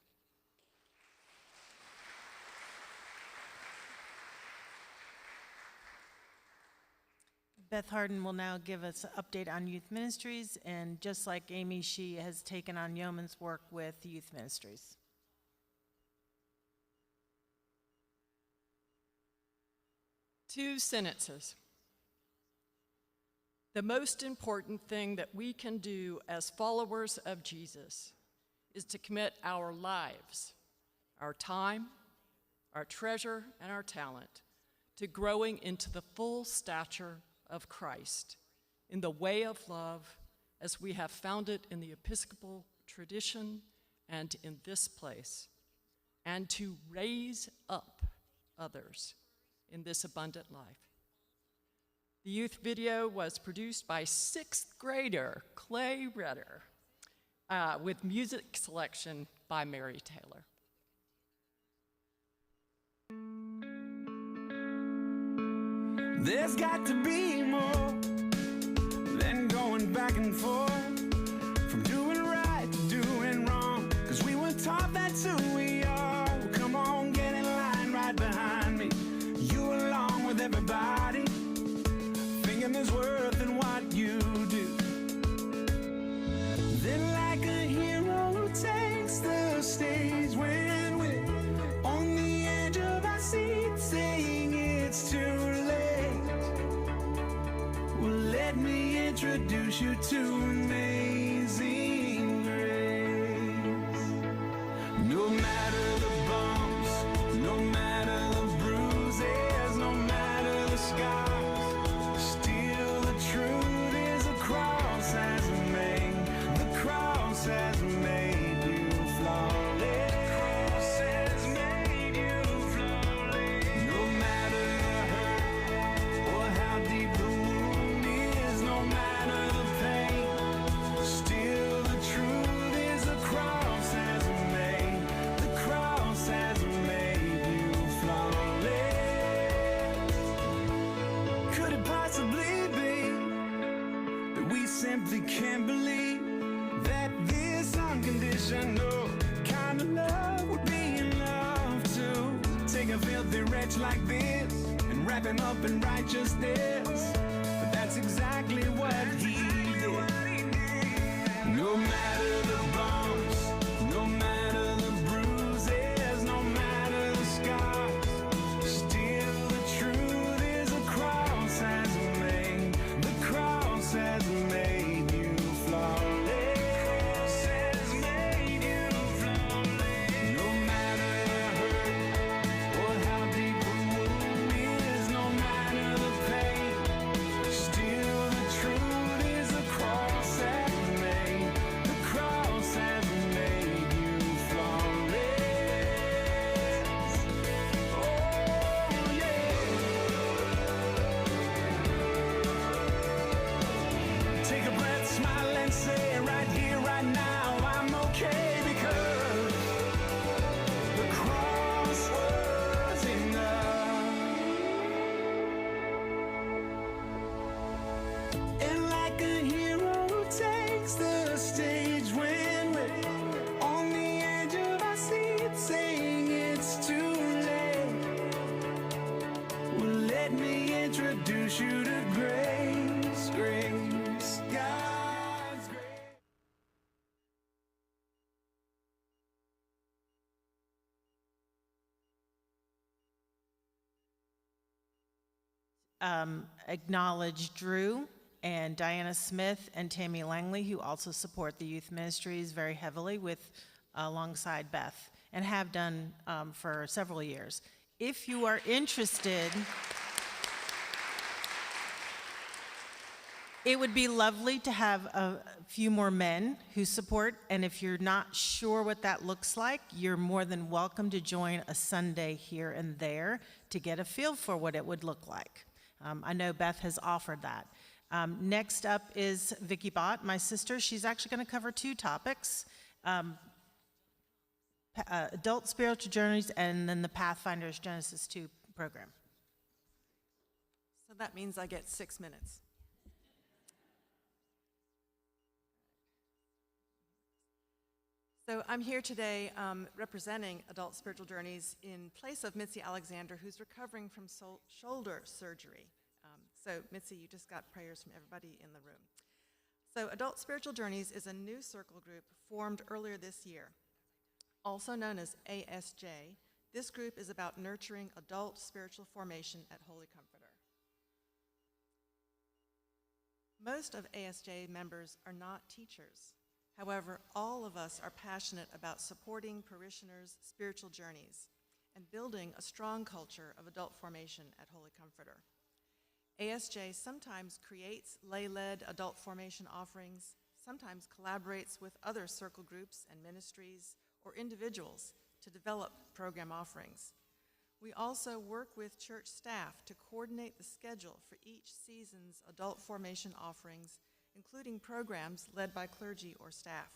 Beth Harden will now give us an update on youth ministries, and just like Amy, she has taken on yeoman's work with youth ministries. Two sentences. The most important thing that we can do as followers of Jesus is to commit our lives, our time, our treasure, and our talent to growing into the full stature of Christ in the way of love as we have found it in the Episcopal tradition and in this place, and to raise up others in this abundant life. The youth video was produced by 6th grader Clay Redder with music selection by Mary Taylor. There's got to be more than going back and forth, from doing right to doing wrong, 'cause we were taught that's who we are. Well, come on, get in line right behind me, you along with everybody, thinking there's worth in what you do. Then like a hero takes the stage when we're on the edge of our seat, saying it's too late. Let me introduce you to amazing grace. No matter the bumps, no matter the bruises, no matter the scars, still the truth is the cross has made, the cross has made you flawless. The cross has made you flawless. No matter the hurt or how deep the wound is, no matter the pain, still the truth is the cross has made, the cross has made you flawless. Could it possibly be that we simply can't believe that this unconditional kind of love would be enough to take a filthy wretch like this and wrap him up in righteousness? But that's exactly what he did. No matter the bumps, no matter the bruises, no matter the scars, still the truth is the cross has made, the cross has made you flawless. The cross has made you flawless. No matter the hurt or how deep the wound is, no matter the pain, still the truth is the cross has made, the cross has made you flawless. Oh yeah. Take a breath, smile and say right here, right now, I'm okay, because the cross was enough. And like a hero takes the stage when we're on the edge of our seat, saying it's too late. Well, let me introduce you to grace, grace, God's grace. acknowledge Drew and Diana Smith and Tammy Langley, who also support the youth ministries very heavily alongside Beth, and have done for several years. If you are interested, it would be lovely to have a few more men who support, and if you're not sure what that looks like, you're more than welcome to join a Sunday here and there to get a feel for what it would look like. I know Beth has offered that. Next up is Vicki Bott, my sister. She's actually going to cover two topics, adult spiritual journeys and then the Pathfinders Genesis 2 program. So that means I get 6 minutes. So I'm here today representing Adult Spiritual Journeys in place of Mitzi Alexander, who's recovering from shoulder surgery. So Mitzi, you just got prayers from everybody in the room. So Adult Spiritual Journeys is a new circle group formed earlier this year. Also known as ASJ, this group is about nurturing adult spiritual formation at Holy Comforter. Most of ASJ members are not teachers. However, all of us are passionate about supporting parishioners' spiritual journeys and building a strong culture of adult formation at Holy Comforter. ASJ sometimes creates lay-led adult formation offerings, sometimes collaborates with other circle groups and ministries or individuals to develop program offerings. We also work with church staff to coordinate the schedule for each season's adult formation offerings, including programs led by clergy or staff.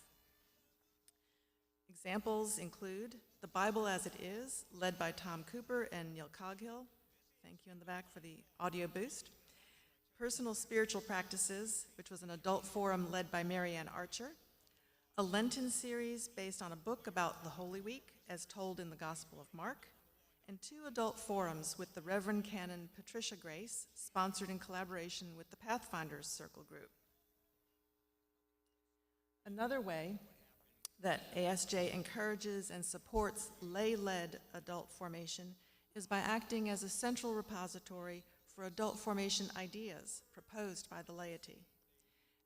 Examples include The Bible as It Is, led by Tom Cooper and Neil Coghill. Thank you in the back for the audio boost. Personal Spiritual Practices, which was an adult forum led by Marianne Archer. A Lenten series based on a book about the Holy Week, as told in the Gospel of Mark. And 2 adult forums with the Reverend Canon Patricia Grace, sponsored in collaboration with the Pathfinders Circle Group. Another way that ASJ encourages and supports lay-led adult formation is by acting as a central repository for adult formation ideas proposed by the laity.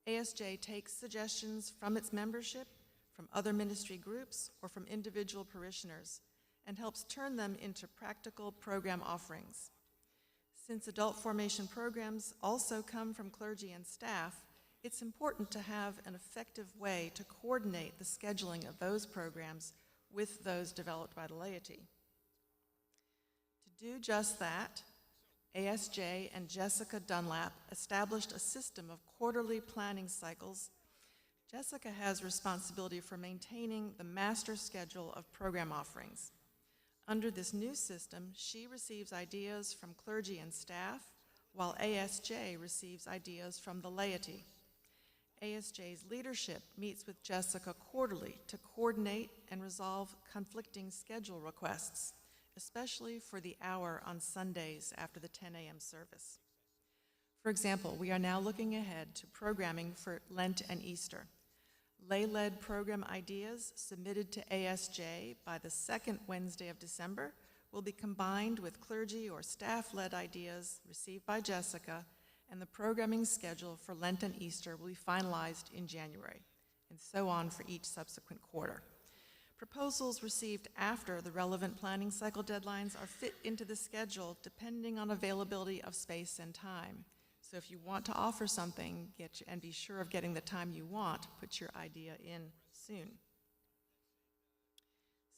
ASJ takes suggestions from its membership, from other ministry groups, or from individual parishioners, and helps turn them into practical program offerings. Since adult formation programs also come from clergy and staff, it's important to have an effective way to coordinate the scheduling of those programs with those developed by the laity. To do just that, ASJ and Jessica Dunlap established a system of quarterly planning cycles. Jessica has responsibility for maintaining the master schedule of program offerings. Under this new system, she receives ideas from clergy and staff, while ASJ receives ideas from the laity. ASJ's leadership meets with Jessica quarterly to coordinate and resolve conflicting schedule requests, especially for the hour on Sundays after the 10 a.m. service. For example, we are now looking ahead to programming for Lent and Easter. Lay-led program ideas submitted to ASJ by the second Wednesday of December will be combined with clergy or staff-led ideas received by Jessica, and the programming schedule for Lent and Easter will be finalized in January, and so on for each subsequent quarter. Proposals received after the relevant planning cycle deadlines are fit into the schedule depending on availability of space and time. So if you want to offer something, and be sure of getting the time you want, put your idea in soon.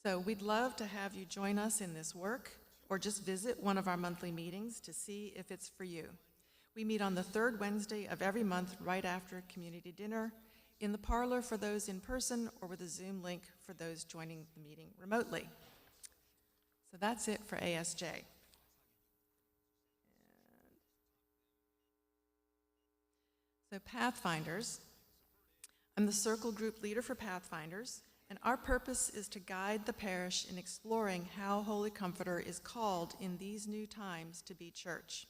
So we'd love to have you join us in this work, or just visit one of our monthly meetings to see if it's for you. We meet on the 3rd Wednesday of every month right after community dinner, in the parlor for those in person, or with a Zoom link for those joining the meeting remotely. So that's it for ASJ. So Pathfinders, I'm the circle group leader for Pathfinders, and our purpose is to guide the parish in exploring how Holy Comforter is called in these new times to be church.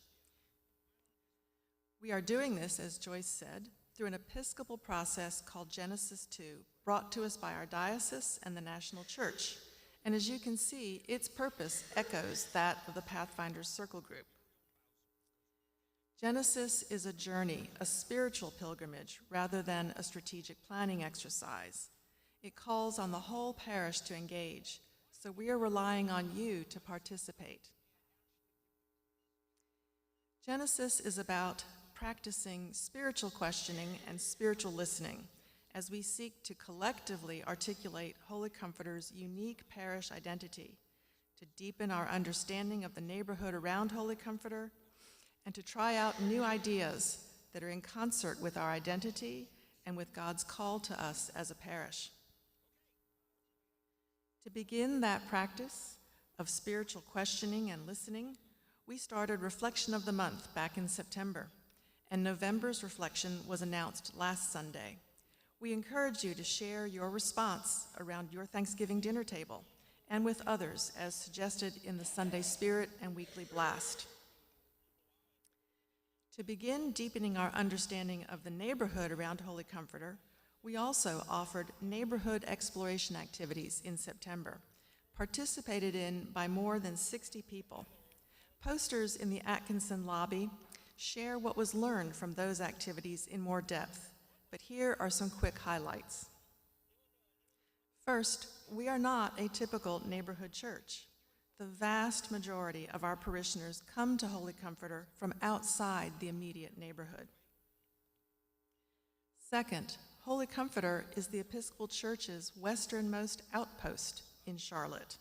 We are doing this, as Joyce said, through an Episcopal process called Genesis 2, brought to us by our diocese and the national church. And as you can see, its purpose echoes that of the Pathfinders Circle Group. Genesis is a journey, a spiritual pilgrimage, rather than a strategic planning exercise. It calls on the whole parish to engage, so we are relying on you to participate. Genesis is about practicing spiritual questioning and spiritual listening as we seek to collectively articulate Holy Comforter's unique parish identity, to deepen our understanding of the neighborhood around Holy Comforter, and to try out new ideas that are in concert with our identity and with God's call to us as a parish. To begin that practice of spiritual questioning and listening, we started Reflection of the Month back in September, and November's reflection was announced last Sunday. We encourage you to share your response around your Thanksgiving dinner table and with others as suggested in the Sunday Spirit and Weekly Blast. To begin deepening our understanding of the neighborhood around Holy Comforter, we also offered neighborhood exploration activities in September, participated in by more than 60 people. Posters in the Atkinson lobby share what was learned from those activities in more depth, but here are some quick highlights. First, we are not a typical neighborhood church. The vast majority of our parishioners come to Holy Comforter from outside the immediate neighborhood. Second, Holy Comforter is the Episcopal Church's westernmost outpost in Charlotte.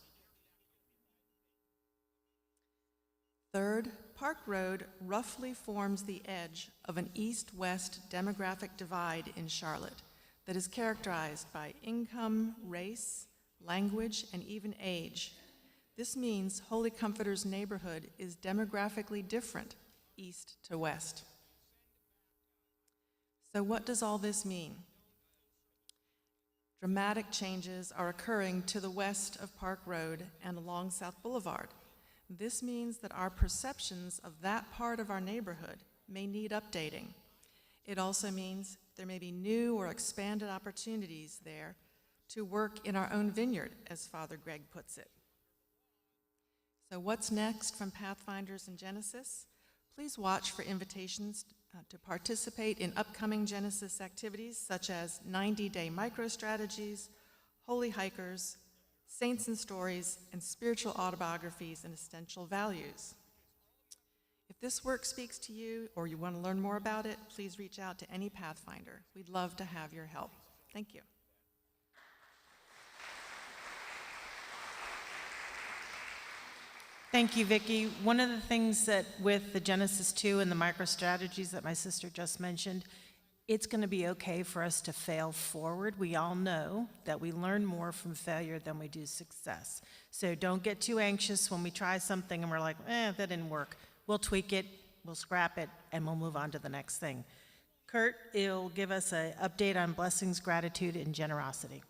Third, Park Road roughly forms the edge of an east-west demographic divide in Charlotte that is characterized by income, race, language, and even age. This means Holy Comforter's neighborhood is demographically different, east to west. So what does all this mean? Dramatic changes are occurring to the west of Park Road and along South Boulevard. This means that our perceptions of that part of our neighborhood may need updating. It also means there may be new or expanded opportunities there to work in our own vineyard, as Father Greg puts it. So what's next from Pathfinders and Genesis? Please watch for invitations to participate in upcoming Genesis activities such as 90-day micro-strategies, holy hikers, saints and stories, and spiritual autobiographies and essential values. If this work speaks to you or you want to learn more about it, please reach out to any Pathfinder. We'd love to have your help. Thank you. Thank you, Vicki. One of the things that with the Genesis 2 and the micro-strategies that my sister just mentioned, it's going to be okay for us to fail forward. We all know that we learn more from failure than we do success. So don't get too anxious when we try something and we're like, that didn't work. We'll tweak it, we'll scrap it, and we'll move on to the next thing. Kurt will give us an update on blessings, gratitude, and generosity.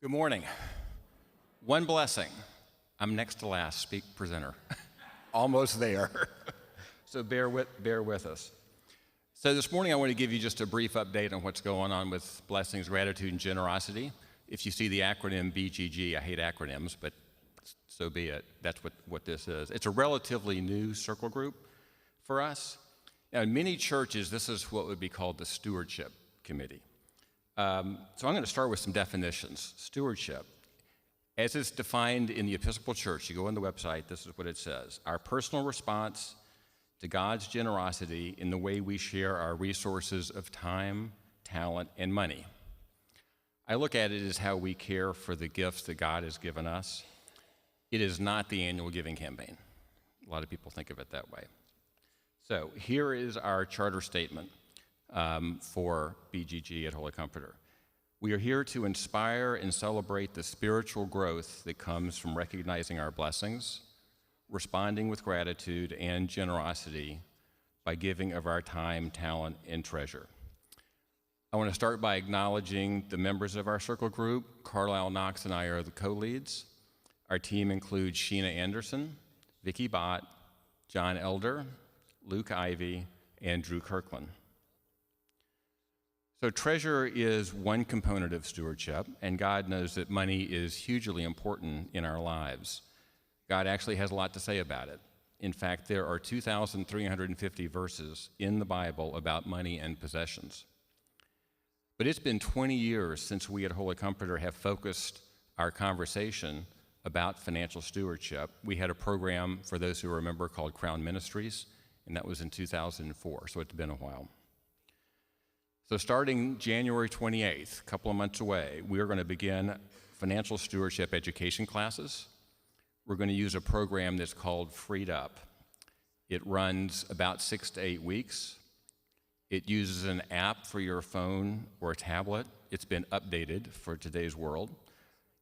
Good morning. One blessing. I'm next to last presenter. Almost there. So bear with us. So this morning I want to give you just a brief update on what's going on with blessings, gratitude, and generosity. If you see the acronym BGG, I hate acronyms, but so be it. That's what this is. It's a relatively new circle group for us. Now, in many churches, this is what would be called the stewardship committee. So I'm going to start with some definitions. Stewardship. As it's defined in the Episcopal Church, you go on the website, this is what it says. Our personal response to God's generosity in the way we share our resources of time, talent, and money. I look at it as how we care for the gifts that God has given us. It is not the annual giving campaign. A lot of people think of it that way. So here is our charter statement for BGG at Holy Comforter. We are here to inspire and celebrate the spiritual growth that comes from recognizing our blessings, responding with gratitude and generosity by giving of our time, talent, and treasure. I want to start by acknowledging the members of our circle group. Carlisle Knox and I are the co-leads. Our team includes Sheena Anderson, Vicki Bott, John Elder, Luke Ivey, and Drew Kirkland. So treasure is one component of stewardship, and God knows that money is hugely important in our lives. God actually has a lot to say about it. In fact, there are 2,350 verses in the Bible about money and possessions. But it's been 20 years since we at Holy Comforter have focused our conversation about financial stewardship. We had a program, for those who remember, called Crown Ministries, and that was in 2004, so it's been a while. So starting January 28th, a couple of months away, we are going to begin financial stewardship education classes. We're going to use a program that's called Freed Up. It runs about 6 to 8 weeks. It uses an app for your phone or a tablet. It's been updated for today's world.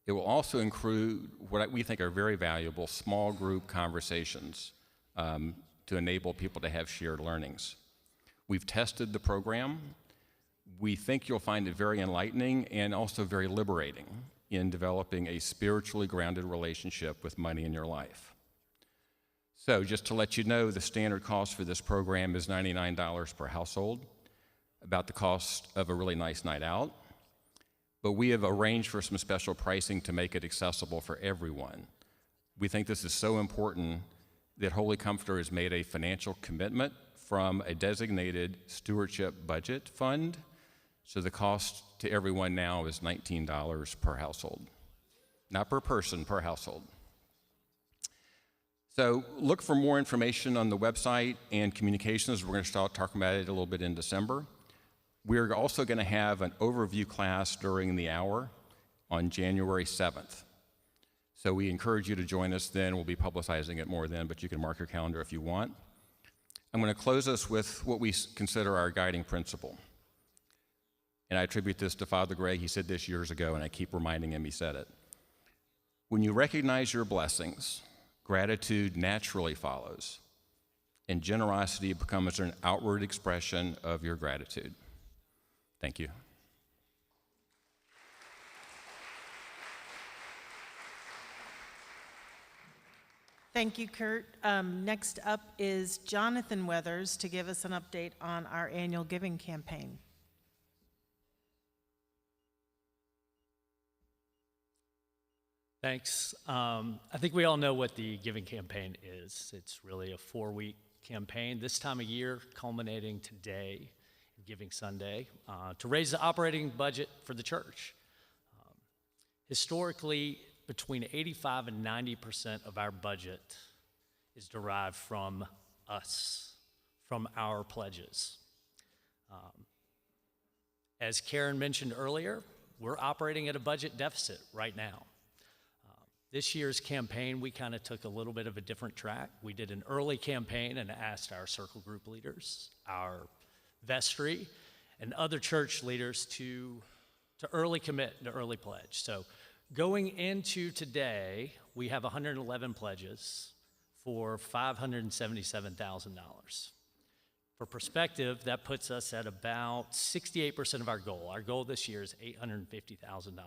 It will also include what we think are very valuable small group conversations to enable people to have shared learnings. We've tested the program. We think you'll find it very enlightening and also very liberating in developing a spiritually grounded relationship with money in your life. So just to let you know, the standard cost for this program is $99 per household, about the cost of a really nice night out. But we have arranged for some special pricing to make it accessible for everyone. We think this is so important that Holy Comforter has made a financial commitment from a designated stewardship budget fund. So the cost to everyone now is $19 per household. Not per person, per household. So look for more information on the website and communications. We're going to start talking about it a little bit in December. We're also going to have an overview class during the hour on January 7th. So we encourage you to join us then. We'll be publicizing it more then, but you can mark your calendar if you want. I'm going to close us with what we consider our guiding principle. And I attribute this to Father Greg. He said this years ago, and I keep reminding him he said it. When you recognize your blessings, gratitude naturally follows, and generosity becomes an outward expression of your gratitude. Thank you. Thank you, Kurt. Next up is Jonathan Weathers to give us an update on our annual giving campaign. Thanks. I think we all know what the giving campaign is. It's really a 4-week campaign this time of year, culminating today, Giving Sunday, to raise the operating budget for the church. Historically, between 85 and 90% of our budget is derived from us, from our pledges. As Karen mentioned earlier, we're operating at a budget deficit right now. This year's campaign, we kind of took a little bit of a different track. We did an early campaign and asked our circle group leaders, our vestry, and other church leaders to early commit, to early pledge. So going into today, we have 111 pledges for $577,000. For perspective, that puts us at about 68% of our goal. Our goal this year is $850,000.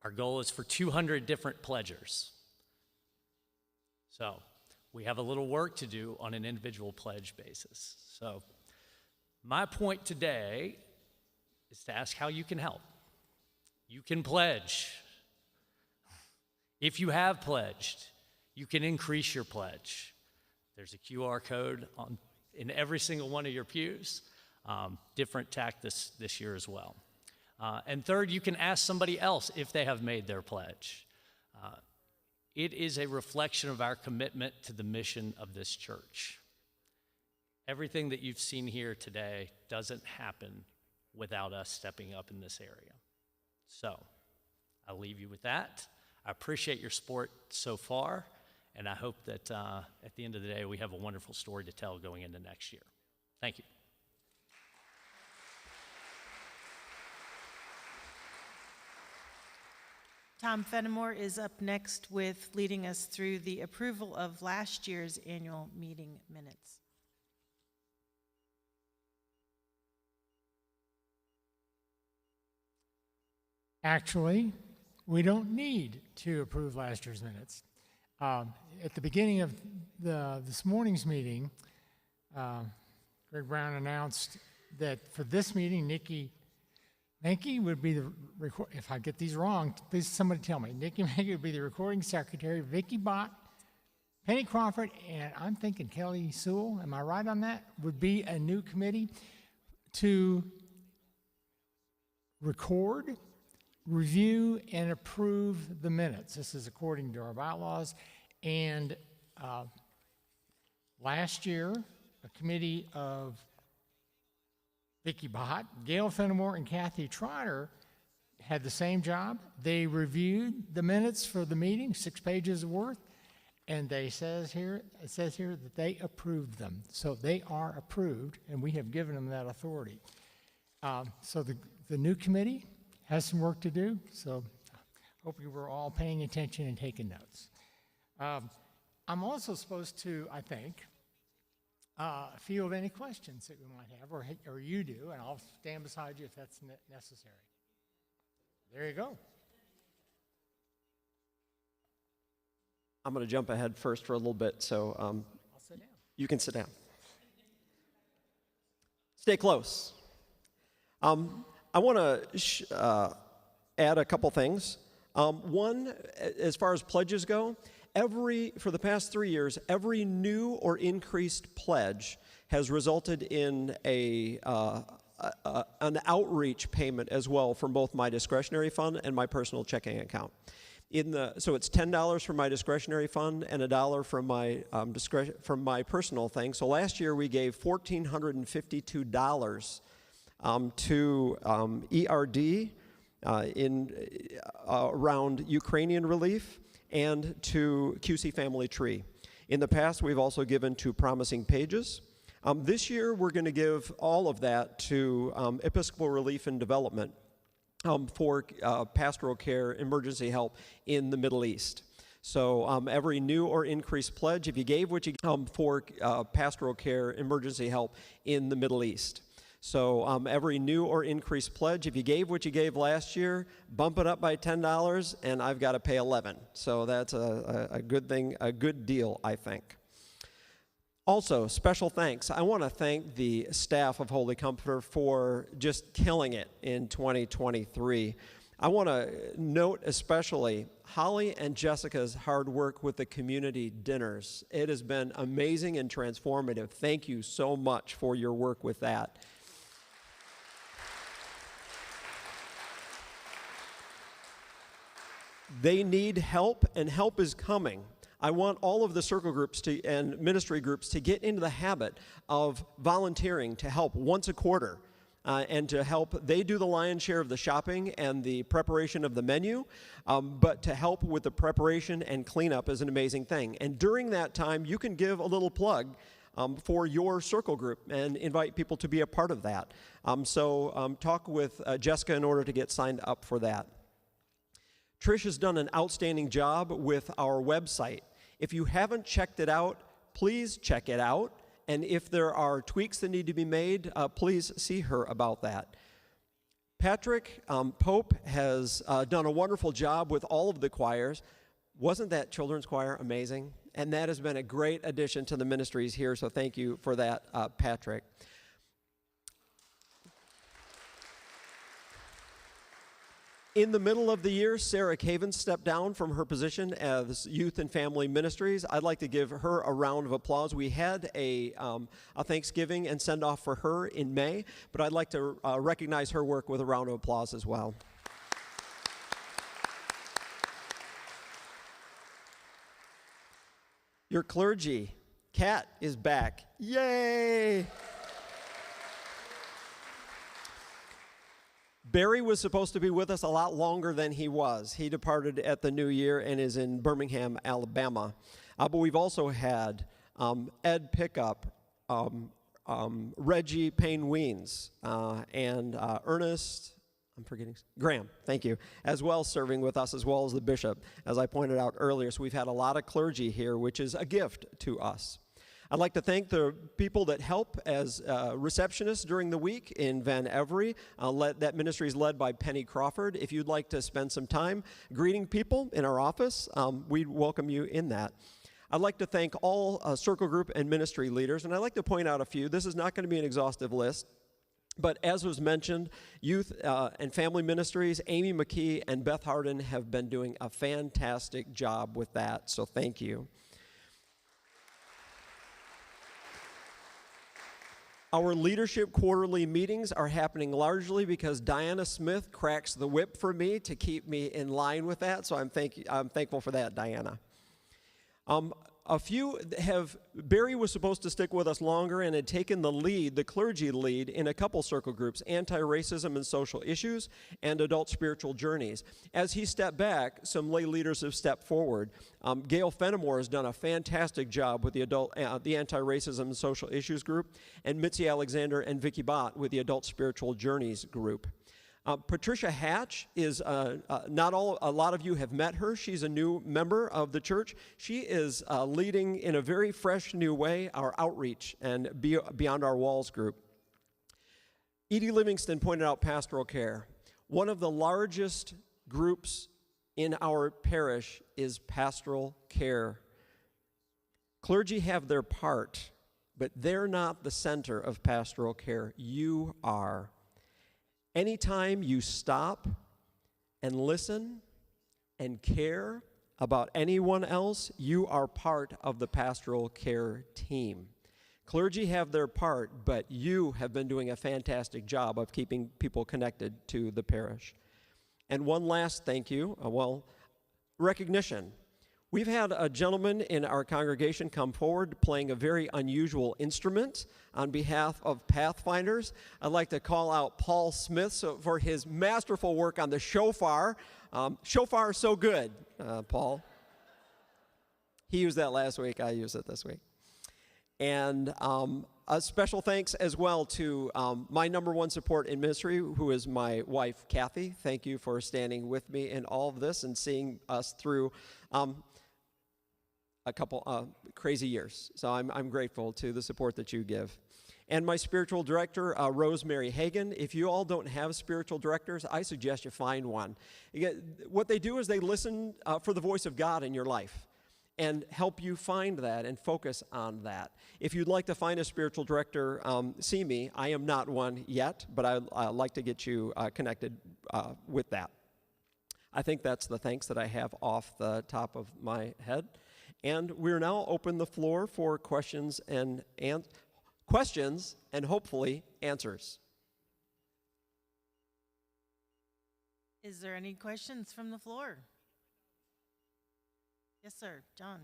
Our goal is for 200 different pledgers. So we have a little work to do on an individual pledge basis. So my point today is to ask how you can help. You can pledge. If you have pledged, you can increase your pledge. There's a QR code in every single one of your pews. Different tack this year as well. And third, you can ask somebody else if they have made their pledge. It is a reflection of our commitment to the mission of this church. Everything that you've seen here today doesn't happen without us stepping up in this area. So I'll leave you with that. I appreciate your support so far, and I hope that at the end of the day, we have a wonderful story to tell going into next year. Thank you. Tom Fenimore is up next with leading us through the approval of last year's annual meeting minutes. Actually, we don't need to approve last year's minutes. At the beginning of this morning's meeting, Greg Brown announced that for this meeting, Nikki Mankey would be the, if I get these wrong, please somebody tell me. Nikki Mankey would be the recording secretary. Vicky Bott, Penny Crawford, and I'm thinking Kelly Sewell, am I right on that? Would be a new committee to record, review, and approve the minutes. This is according to our bylaws. And last year, a committee of Vicky Bott, Gail Fenimore, and Kathy Trotter had the same job. They reviewed the minutes for the meeting, 6 pages worth, and it says here that they approved them. So they are approved, and we have given them that authority. So the new committee has some work to do, so I hope you were all paying attention and taking notes. I'm also supposed to, I think, field any questions that we might have, or you do, and I'll stand beside you if that's necessary. There you go. I'm going to jump ahead first for a little bit, so I'll sit down. You can sit down. Stay close. I want to add a couple things. One, as far as pledges go, for the past 3 years, every new or increased pledge has resulted in an outreach payment as well from both my discretionary fund and my personal checking account. So it's $10 from my discretionary fund and $1 from my personal thing. So last year we gave $1,452 to ERD around Ukrainian relief, and to QC Family Tree. In the past, we've also given to Promising Pages. This year, we're going to give all of that to Episcopal Relief and Development for pastoral care, emergency help in the Middle East. So every new or increased pledge, if you gave what you for pastoral care, emergency help in the Middle East. So every new or increased pledge, if you gave what you gave last year, bump it up by $10, and I've got to pay $11. So that's a good thing, a good deal, I think. Also, special thanks. I want to thank the staff of Holy Comforter for just killing it in 2023. I want to note especially Holly and Jessica's hard work with the community dinners. It has been amazing and transformative. Thank you so much for your work with that. They need help, and help is coming. I want all of the circle groups and ministry groups to get into the habit of volunteering to help once a quarter and to help. They do the lion's share of the shopping and the preparation of the menu, but to help with the preparation and cleanup is an amazing thing. And during that time, you can give a little plug for your circle group and invite people to be a part of that. So talk with Jessica in order to get signed up for that. Trish has done an outstanding job with our website. If you haven't checked it out, please check it out. And if there are tweaks that need to be made, please see her about that. Patrick Pope has done a wonderful job with all of the choirs. Wasn't that children's choir amazing? And that has been a great addition to the ministries here, so thank you for that, Patrick. In the middle of the year, Sarah Caven stepped down from her position as Youth and Family Ministries. I'd like to give her a round of applause. We had a Thanksgiving and send-off for her in May, but I'd like to recognize her work with a round of applause as well. Your clergy, Kat, is back. Yay! Barry was supposed to be with us a lot longer than he was. He departed at the new year and is in Birmingham, Alabama. But we've also had Ed Pickup, Reggie Payne-Weens, and Ernest, Graham, thank you, as well serving with us, as well as the bishop, as I pointed out earlier. So we've had a lot of clergy here, which is a gift to us. I'd like to thank the people that help as receptionists during the week in Van Every. That ministry is led by Penny Crawford. If you'd like to spend some time greeting people in our office, we'd welcome you in that. I'd like to thank all circle group and ministry leaders, and I'd like to point out a few. This is not going to be an exhaustive list, But as was mentioned, youth and family ministries, Amy McKee and Beth Harden have been doing a fantastic job with that, so thank you. Our leadership quarterly meetings are happening largely because Diana Smith cracks the whip for me to keep me in line with that, so I'm thankful for that, Diana. Barry was supposed to stick with us longer and had taken the lead, the clergy lead, in a couple circle groups, anti-racism and social issues and adult spiritual journeys. As he stepped back, some lay leaders have stepped forward. Gail Fenimore has done a fantastic job with the anti-racism and social issues group, and Mitzi Alexander and Vicky Bott with the adult spiritual journeys group. Patricia Hatch is, a lot of you have met her. She's a new member of the church. She is leading in a very fresh new way our outreach and Beyond Our Walls group. Edie Livingston pointed out pastoral care. One of the largest groups in our parish is pastoral care. Clergy have their part, but they're not the center of pastoral care. You are. Anytime you stop and listen and care about anyone else, you are part of the pastoral care team. Clergy have their part, but you have been doing a fantastic job of keeping people connected to the parish. And one last thank you, recognition. We've had a gentleman in our congregation come forward playing a very unusual instrument on behalf of Pathfinders. I'd like to call out Paul Smith for his masterful work on the shofar. Shofar is so good, Paul. He used that last week. I used it this week. And a special thanks as well to my number one support in ministry, who is my wife, Kathy. Thank you for standing with me in all of this and seeing us through a couple crazy years. So I'm grateful to the support that you give. And my spiritual director, Rosemary Hagan. If you all don't have spiritual directors, I suggest you find one. What they do is they listen for the voice of God in your life and help you find that and focus on that. If you'd like to find a spiritual director, see me. I am not one yet, but I'd like to get you connected with that. I think that's the thanks that I have off the top of my head. And we're now open the floor for questions and hopefully answers. Is there any questions from the floor? Yes, sir. John.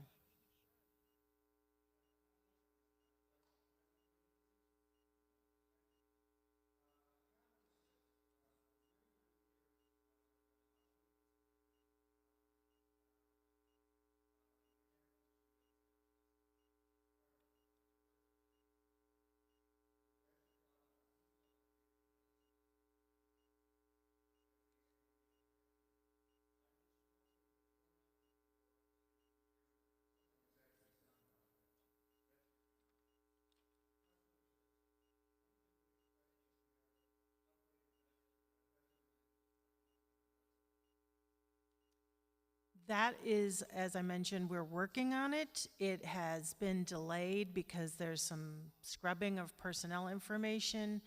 That is, as I mentioned, we're working on it. It has been delayed because there's some scrubbing of personnel information.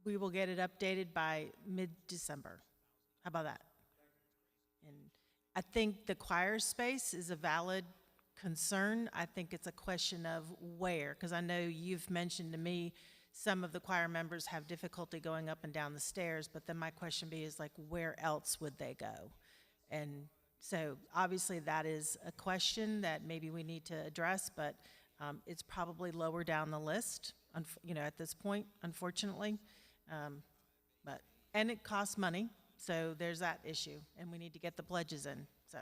We will get it updated by mid-December. How about that? And I think the choir space is a valid concern. I think it's a question of where, because I know you've mentioned to me some of the choir members have difficulty going up and down the stairs, but then my question is like, where else would they go? And so obviously that is a question that maybe we need to address, but it's probably lower down the list, at this point, unfortunately. And it costs money, so there's that issue, and we need to get the pledges in. So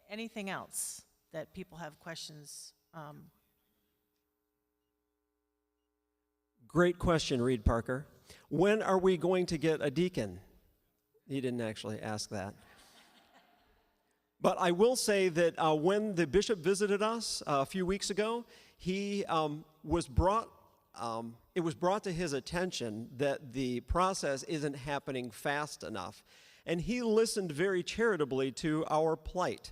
anything else that people have questions? Great question, Reed Parker. When are we going to get a deacon? He didn't actually ask that. But I will say that when the bishop visited us a few weeks ago, it was brought to his attention that the process isn't happening fast enough. And he listened very charitably to our plight.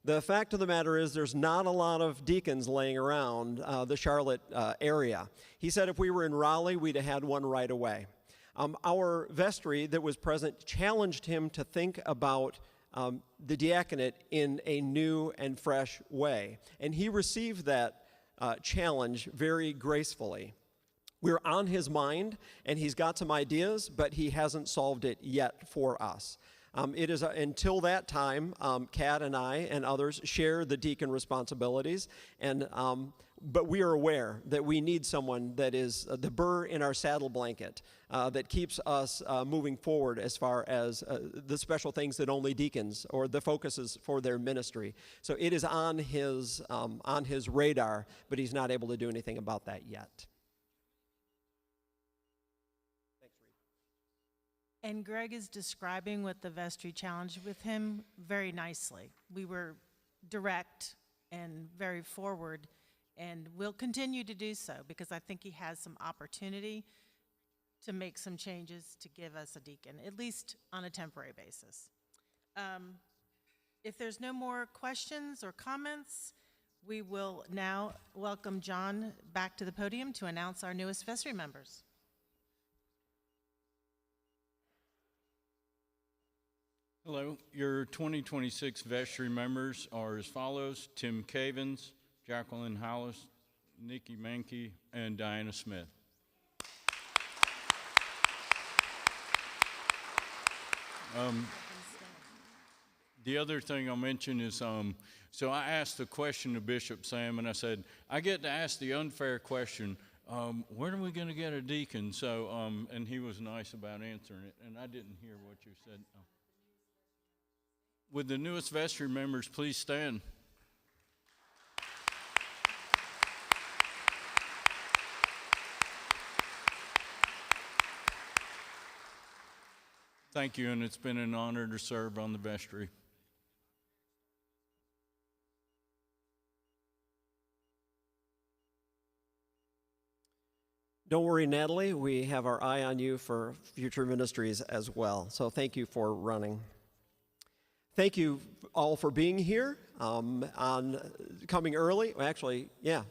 The fact of the matter is there's not a lot of deacons laying around the Charlotte area. He said if we were in Raleigh, we'd have had one right away. Our vestry that was present challenged him to think about the diaconate in a new and fresh way. And he received that challenge very gracefully. We're on his mind, and he's got some ideas, but he hasn't solved it yet for us. It is until that time, Kat and I and others share the deacon responsibilities, and but we are aware that we need someone that is the burr in our saddle blanket that keeps us moving forward as far as the special things that only deacons or the focuses for their ministry. So it is on his radar, but he's not able to do anything about that yet. And Greg is describing what the vestry challenge with him very nicely. We were direct and very forward, and we'll continue to do so because I think he has some opportunity to make some changes to give us a deacon, at least on a temporary basis. If there's no more questions or comments, we will now welcome John back to the podium to announce our newest vestry members. Hello, your 2026 vestry members are as follows: Tim Cavins, Jacqueline Hollis, Nikki Mankey, and Diana Smith. The other thing I'll mention is, so I asked the question to Bishop Sam, and I said, I get to ask the unfair question, when are we going to get a deacon? So, and he was nice about answering it, and I didn't hear what you said. Oh. Would the newest vestry members please stand? Thank you, and it's been an honor to serve on the vestry. Don't worry, Natalie, we have our eye on you for future ministries as well. So thank you for running. Thank you all for being here, on coming early.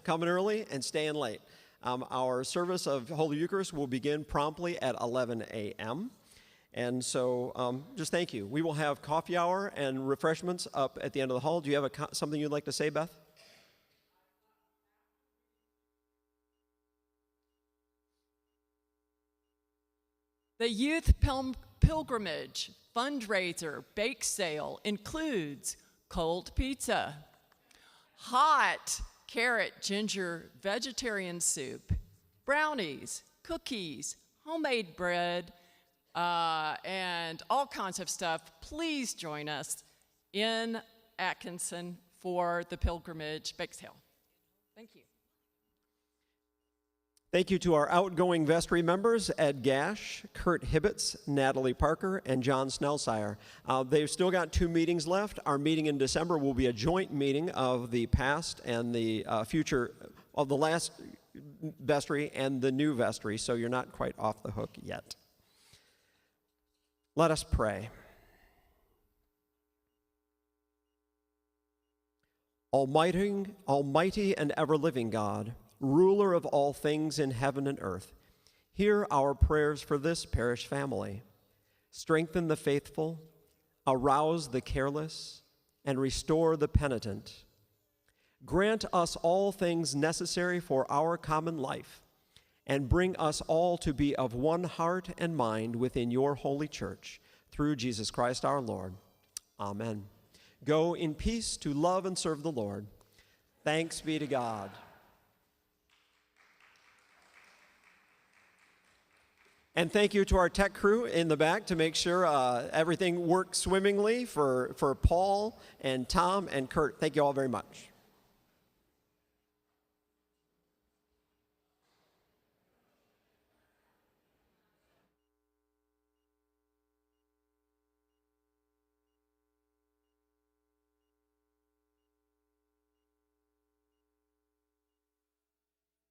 Coming early and staying late. Our service of Holy Eucharist will begin promptly at 11 a.m. And so just thank you. We will have coffee hour and refreshments up at the end of the hall. Do you have something you'd like to say, Beth? The Youth Pilgrimage fundraiser bake sale includes cold pizza, hot carrot ginger vegetarian soup, brownies, cookies, homemade bread, and all kinds of stuff. Please join us in Atkinson for the pilgrimage bake sale. Thank you. Thank you to our outgoing vestry members, Ed Gash, Kurt Hibbets, Natalie Parker, and John Snellsire. They've still got 2 meetings left. Our meeting in December will be a joint meeting of the past and the future, of the last vestry and the new vestry, so you're not quite off the hook yet. Let us pray. Almighty and ever-living God, ruler of all things in heaven and earth, hear our prayers for this parish family. Strengthen the faithful, arouse the careless, and restore the penitent. Grant us all things necessary for our common life, and bring us all to be of one heart and mind within your holy church, through Jesus Christ our Lord. Amen. Go in peace to love and serve the Lord. Thanks be to God. And thank you to our tech crew in the back to make sure everything works swimmingly for Paul and Tom and Kurt. Thank you all very much.